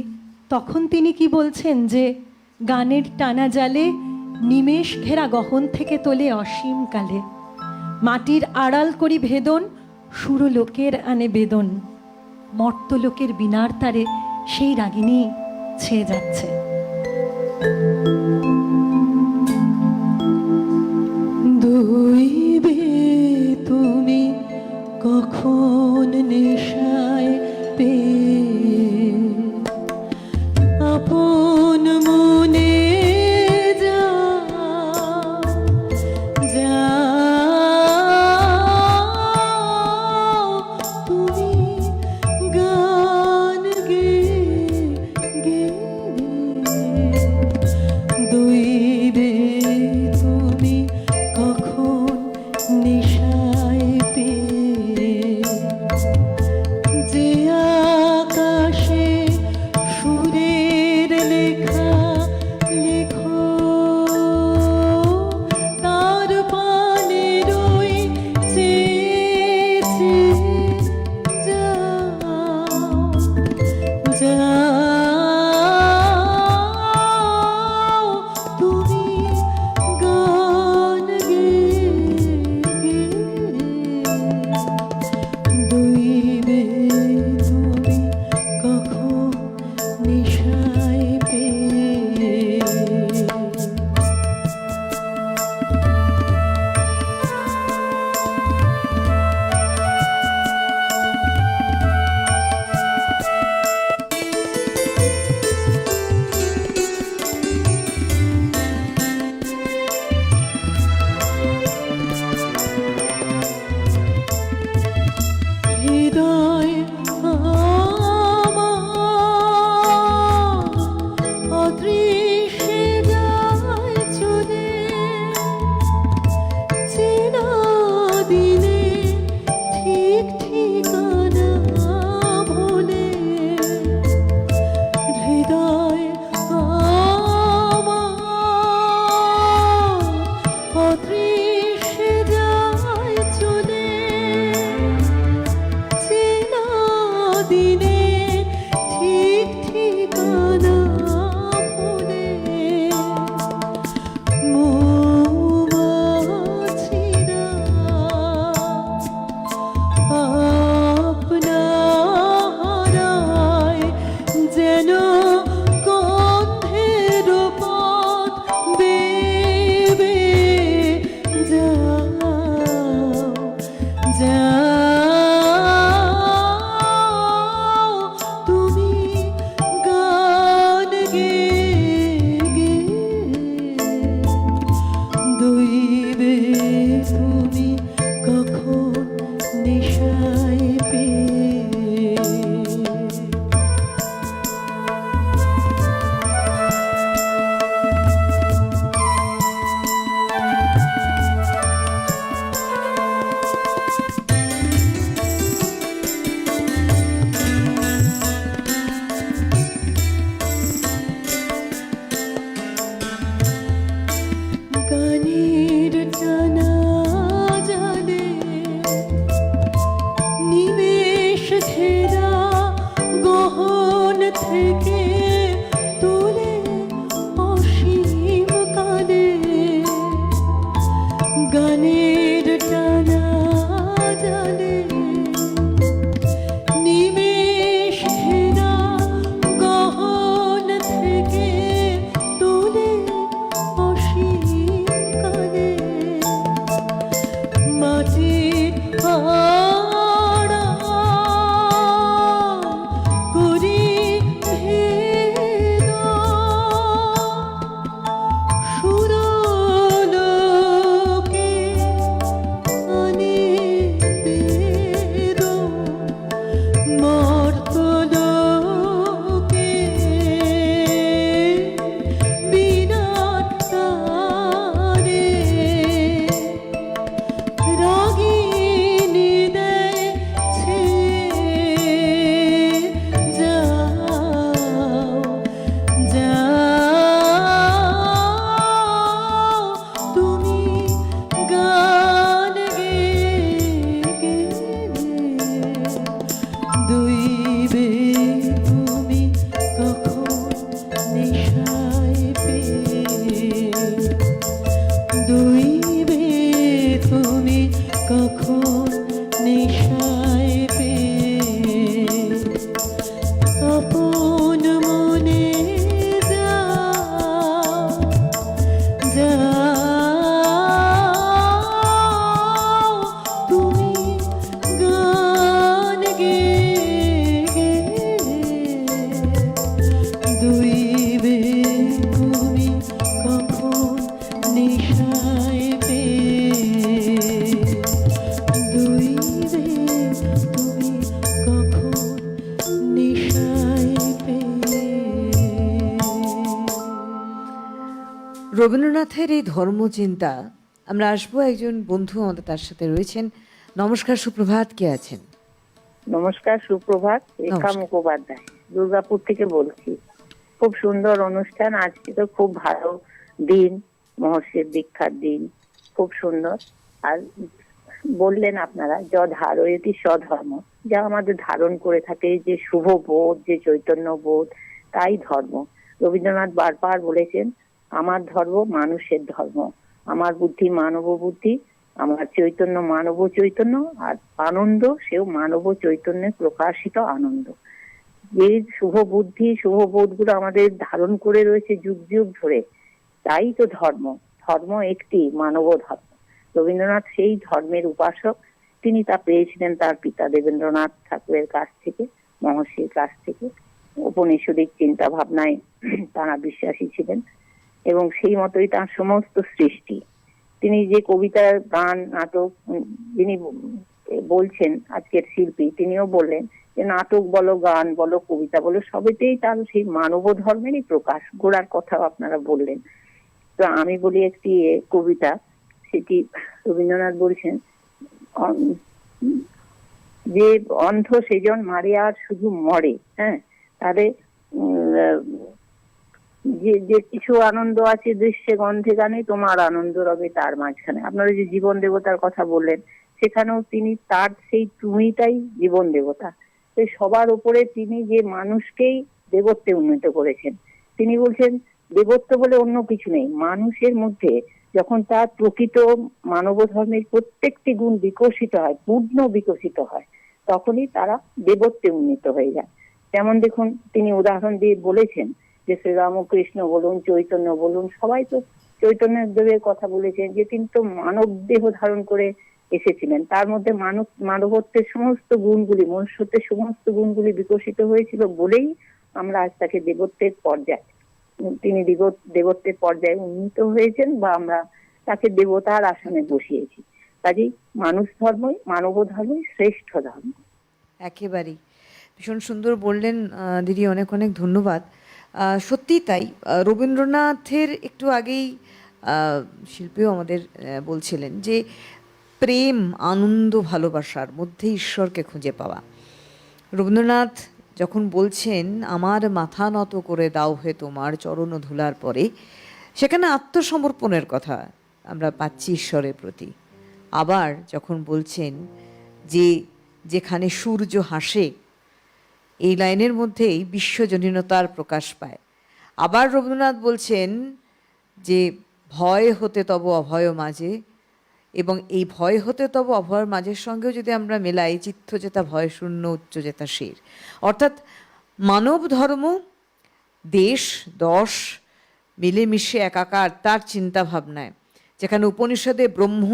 তখন তিনি কি বলছেন যে গানের টানা জালে নিমেষ ঘেরা গহন থেকে তোলে অসীম কালে, মাটির আড়াল করি ভেদন, সুরলোকের আনে বেদন, মর্তলোকের বিনার তারে সেই রাগিনী ছেয়ে যাচ্ছে। দইবে তুমি কখন নেশায় পেয়ে আপন মনে যাও তুমি গান গে দইবে তুমি কখন নেশায় পেয়ে যে আকাশে সুরের রবীন্দ্রনাথের এই ধর্মচিন্তা, আমরা আসবো একজন বন্ধু আমাদের তার সাথে রয়েছেন। নমস্কার, সুপ্রভাত, কে আছেন? নমস্কার, সুপ্রভাত। রেখা নমস্কার। মুখোপাধ্যায়, দুর্গাপুর থেকে বলছি। খুব সুন্দর অনুষ্ঠান আজকে, তো খুব ভালো দিন, মহর্ষির দীক্ষার দিন, খুব সুন্দর। আর বললেন আপনারা ধারয়তি স্বধর্ম, যা আমাদের ধারণ করে থাকে, যে শুভ বোধ, যে চৈতন্য বোধ, তাই ধর্ম। রবীন্দ্রনাথ বারবার বলেছেন, আমার ধর্ম মানুষের ধর্ম, আমার বুদ্ধি মানব বুদ্ধি, আমার চৈতন্য মানব চৈতন্য, আর আনন্দ সেও মানব চৈতন্যের প্রকাশিত আনন্দ। যে শুভ বুদ্ধি শুভ বোধগুলো আমাদের ধারণ করে রয়েছে যুগ যুগ ধরে, তাই তো ধর্ম। ধর্ম একটি মানব ধর্ম। রবীন্দ্রনাথ সেই ধর্মের উপাসক। তিনি তা পেয়েছিলেন তার পিতা দেবেন্দ্রনাথ ঠাকুরের কাছ থেকে, মহর্ষির কাছ থেকে। ঔপনিষদিক চিন্তা ভাবনায় তারা বিশ্বাসী ছিলেন, এবং সেই মতোই তার সমস্ত সৃষ্টি। তিনি যে কবিতা, গান, নাটক, যিনি বলছেন আজকের শিল্পী, তিনিও বললেন যে নাটক বলো, গান বলো, কবিতা বলো, সবেতেই তার সেই মানব ধর্মেরই প্রকাশ। গোড়ার কথাও আপনারা বললেন। তো আমি বলি একটি কবিতা, সেটি রবীন্দ্রনাথ বলছেন, যে অন্ধ সেজন মারে আর শুধু মরে। হ্যাঁ, তাহলে যে যে কিছু আনন্দ আছে দৃশ্যে গন্ধে গানে, তোমার আনন্দ রবে তার মাঝখানে। আপনারা যে জীবন দেবতার কথা বললেন, সেখানেও তিনি তার সেই তুমিটাই জীবন দেবতা। তো সবার উপরে তিনি যে মানুষকেই দেবত্বে উন্নীত করেছেন। তিনি বলছেন দেবত্ব বলে অন্য কিছু নেই, মানুষের মধ্যে যখন তার প্রকৃত মানব ধর্মের প্রত্যেকটি গুণ বিকশিত হয়, পূর্ণ বিকশিত হয়, তখনই তারা দেবত্বে উন্নীত হয়ে যায়। যেমন দেখুন, তিনি উদাহরণ দিয়ে বলেছেন যে শ্রীরামকৃষ্ণ বলুন, চৈতন্য বলুন, সবাই তো চৈতন্য দেবের কথা বলেছেন, যে তিনি তো মানব দেহ ধারণ করে এসেছিলেন। তার মধ্যে মানবত্বের সমস্ত গুণগুলি, মনুষ্যত্বের সমস্ত গুণগুলি বিকশিত হয়েছিল বলেই আমরা আজ তাকে দেবত্বের পর্যায়ে, তিনি দেবত্বের পর্যায়ে উন্নীত হয়েছেন, বা আমরা তাকে দেবতার আসনে বসিয়েছি। কাজেই মানুষ ধর্মই, মানব ধর্মই শ্রেষ্ঠ ধর্ম। একেবারেই ভীষণ সুন্দর বললেন দিদি, অনেক অনেক ধন্যবাদ। সত্যি তাই, রবীন্দ্রনাথের একটু আগেই শিল্পীও আমাদের বলছিলেন যে প্রেম, আনন্দ, ভালোবাসার মধ্যে ঈশ্বরকে খুঁজে পাওয়া। রবীন্দ্রনাথ যখন বলছেন আমার মাথা নত করে দাও হে তোমার চরণ ধুলার পরে, সেখানে আত্মসমর্পণের কথা আমরা পাচ্ছি ঈশ্বরের প্রতি। আবার যখন বলছেন যে যেখানে সূর্য হাসে, এই লাইনের মধ্যেই বিশ্বজনীনতার প্রকাশ পায়। আবার রবীন্দ্রনাথ বলছেন যে ভয় হতে তব অভয় মাঝে, এবং এই ভয় হতে তব অভয়ের মাঝের সঙ্গেও যদি আমরা মেলাই, চিত্ত যেতা ভয় শূন্য উচ্চ যেতা শির। অর্থাৎ মানব ধর্ম, দেশ দশ মিলেমিশে একাকার তার চিন্তা ভাবনায়, যেখানে উপনিষদে ব্রহ্ম,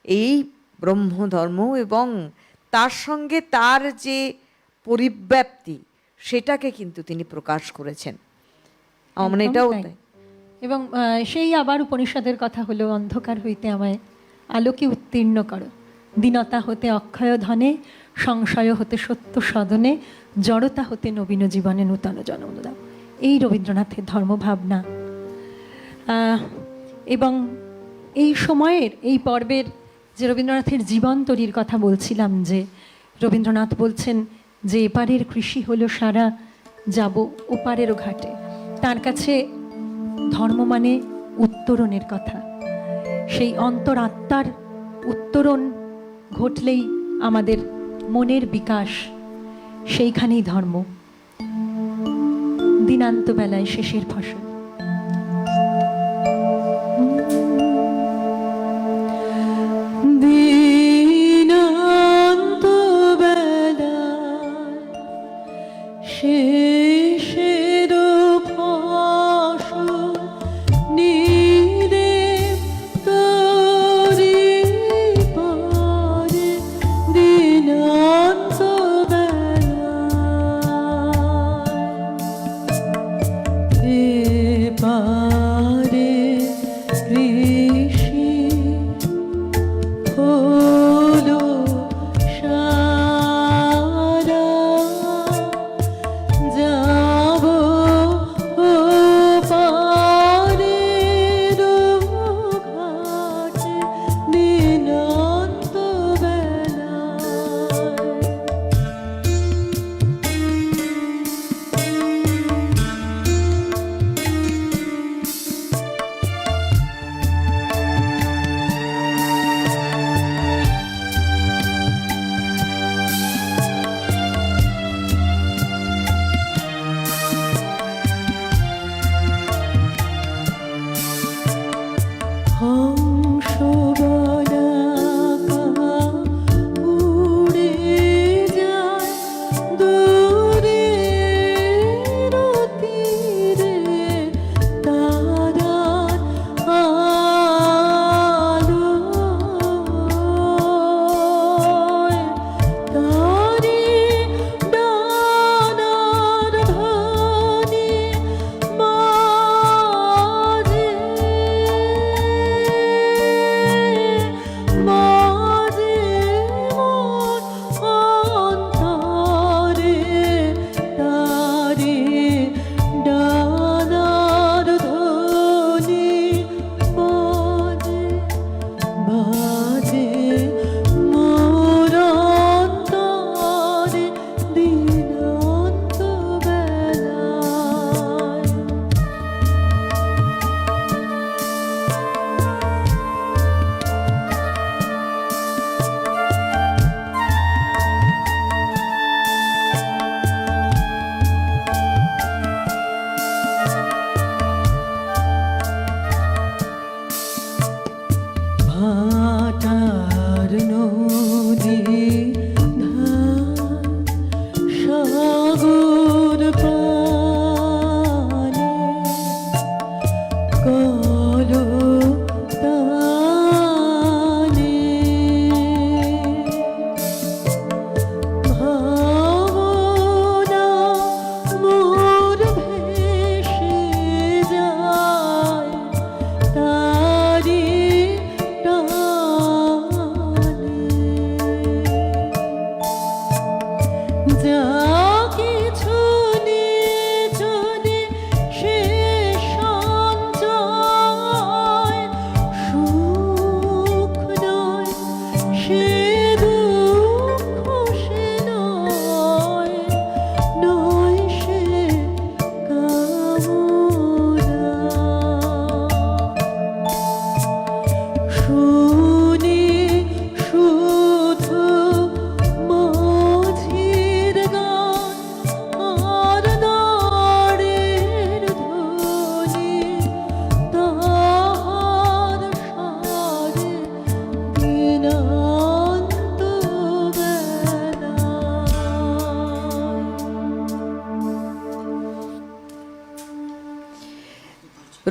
এই ব্রহ্ম ধর্ম, এবং তার সঙ্গে তার যে পরিব্যাপ্তি, সেটাকে কিন্তু তিনি প্রকাশ করেছেন। আমার মনে হয় একদম এটাও তাই। তাই। এবং সেই আবার উপনিষদের কথা হলো, অন্ধকার হইতে আমায় আলোকে উত্তীর্ণ করো, দীনতা হতে অক্ষয় ধনে, সংশয় হতে সত্য সদনে, জড়তা হতে নবীন জীবনে নূতন জন্ম দাও। এই রবীন্দ্রনাথের ধর্মভাবনা। এবং এই সময়ের, এই পর্বের যে রবীন্দ্রনাথের জীবন তরীর কথা বলছিলাম, যে রবীন্দ্রনাথ বলছেন যে এপারের কৃষি হলো সারা, যাব ওপারেরও ঘাটে। তার কাছে ধর্ম মানে উত্তরণের কথা। সেই অন্তরাত্মার উত্তরণ ঘটলেই আমাদের মনের বিকাশ, সেইখানেই ধর্ম। দিনান্ত বেলায় শেষের ফসল। দিনান্ত বেলায় শেষের ফসল নিদেব তরি পরে, দিনান্ত বেলায় এপারে কৃষি হলো সারা, যাব ওপারের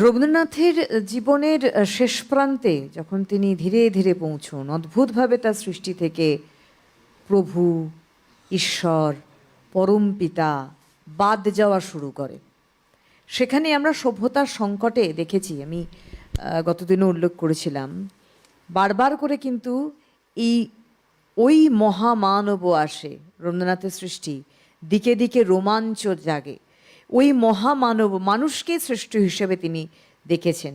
রবীন্দ্রনাথের জীবনের শেষ প্রান্তে যখন তিনি ধীরে ধীরে পৌঁছন, অদ্ভুতভাবে তার সৃষ্টি থেকে প্রভু, ঈশ্বর, পরমপিতা বাদ যাওয়া শুরু করে। সেখানে আমরা সভ্যতার সংকটে দেখেছি, আমি গতদিনও উল্লেখ করেছিলাম, বারবার করে কিন্তু ওই মহামানব আসে, রবীন্দ্রনাথের সৃষ্টি, দিকে দিকে রোমাঞ্চ জাগে। ওই মহামানব মানুষকে শ্রেষ্ঠ হিসেবে তিনি দেখেছেন।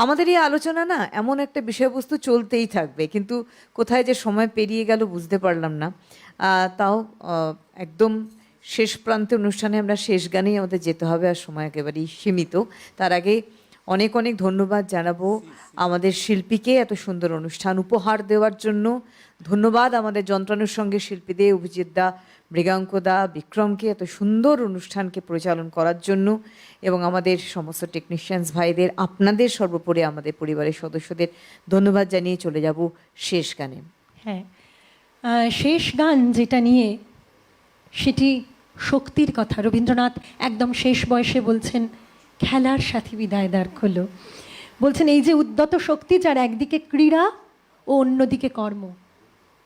আমাদের এই আলোচনা না এমন একটা বিষয়বস্তু চলতেই থাকবে, কিন্তু কোথায় যে সময় পেরিয়ে গেল বুঝতে পারলাম না। তাও একদম শেষ প্রান্তে অনুষ্ঠানে আমরা শেষ গানেই আমাদের যেতে হবে, আর সময় একেবারেই সীমিত। তার আগে অনেক অনেক ধন্যবাদ জানাবো আমাদের শিল্পীকে এত সুন্দর অনুষ্ঠান উপহার দেওয়ার জন্য। ধন্যবাদ আমাদের যন্ত্রানুর সঙ্গে শিল্পীদের, অভিজিৎ দা, মৃগাঙ্ক দা, বিক্রমকে এত সুন্দর অনুষ্ঠানকে পরিচালন করার জন্য, এবং আমাদের সমস্ত টেকনিশিয়ানস ভাইদের, আপনাদের সর্বোপরি আমাদের পরিবারের সদস্যদের ধন্যবাদ জানিয়ে চলে যাব শেষ গানে। হ্যাঁ, শেষ গান যেটা নিয়ে, সেটি শক্তির কথা। রবীন্দ্রনাথ একদম শেষ বয়সে বলছেন, খেলার সাথী বিদায় দ্বার খোলো। বলছেন এই যে উদ্যত শক্তি, যার একদিকে ক্রীড়া ও অন্যদিকে কর্ম,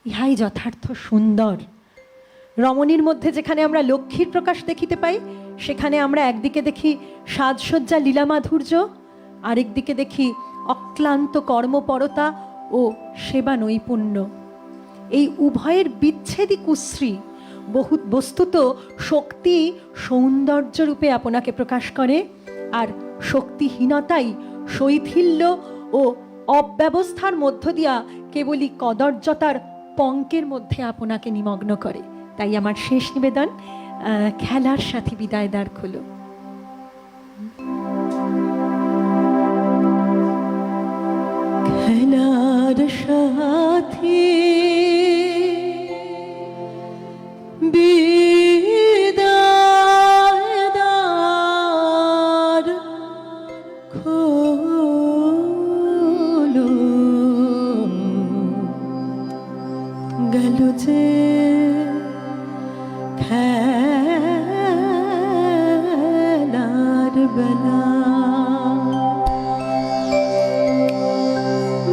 ইহাই যথার্থ সুন্দর। রমণীর মধ্যে যেখানে আমরা লক্ষ্মীর প্রকাশ দেখিতে পাই, সেখানে আমরা একদিকে দেখি সাজসজ্জা লীলামাধুর্য, আরেকদিকে দেখি অক্লান্ত কর্মপরতা ও সেবা নৈপুণ্য। এই উভয়ের বিচ্ছেদই কুশ্রী। বস্তুত শক্তি সৌন্দর্য রূপে আপনাকে প্রকাশ করে, আর শক্তিহীনতাই শৈথিল্য ও অব্যবস্থার মধ্য দিয়া কেবলই কদর্যতার পঙ্কের মধ্যে আপনাকে নিমগ্ন করে। তাই আমার শেষ নিবেদন, খেলার সাথী বিদায় দ্বার খোলো। খেলার সাথী বিদায় দ্বার খোলো, গেল যে খেলার বেলা।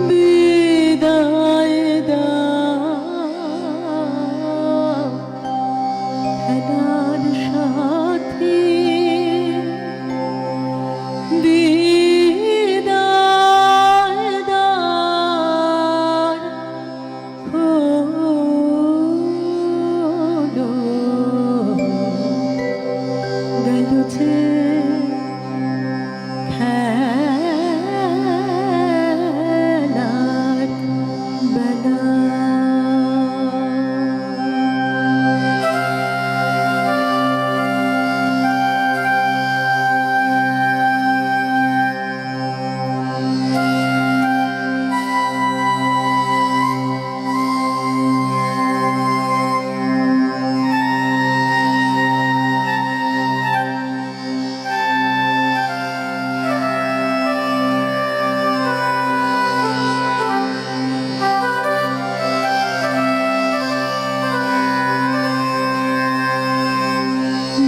বিদায় দাও খেলার সাথী, বিদায় দ্বার খোলো, গেল যে খেলার বেলা।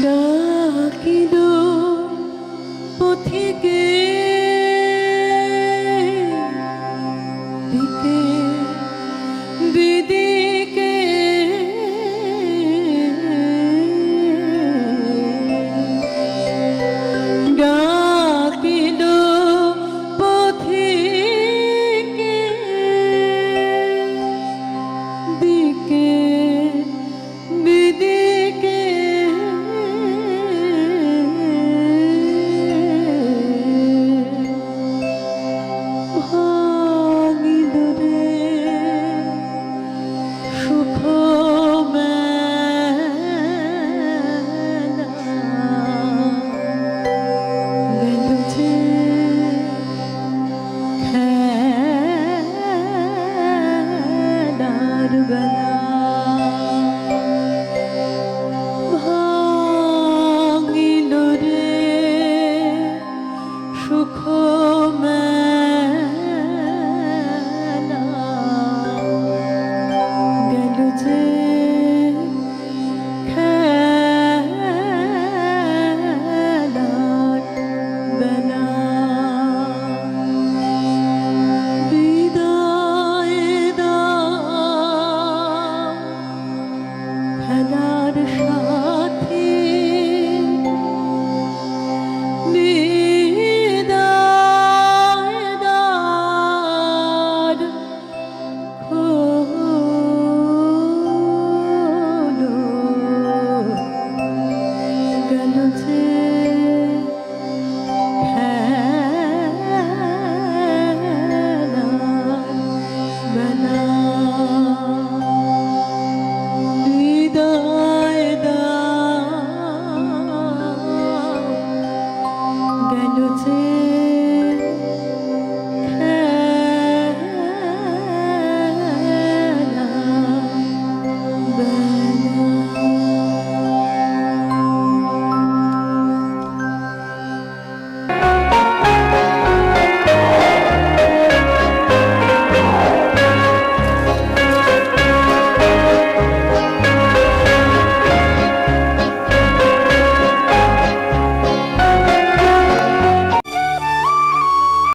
ডাকিল পথিকে দিকে বিদিকে, ডাকিল পথিকে দিকে বিদিকে, ভাঙিল রে সুখ মেলা, গেল যে খেলার বেলা। ভাঙিল রে সুখ মেলা, গেল যে খেলার বেলা। যে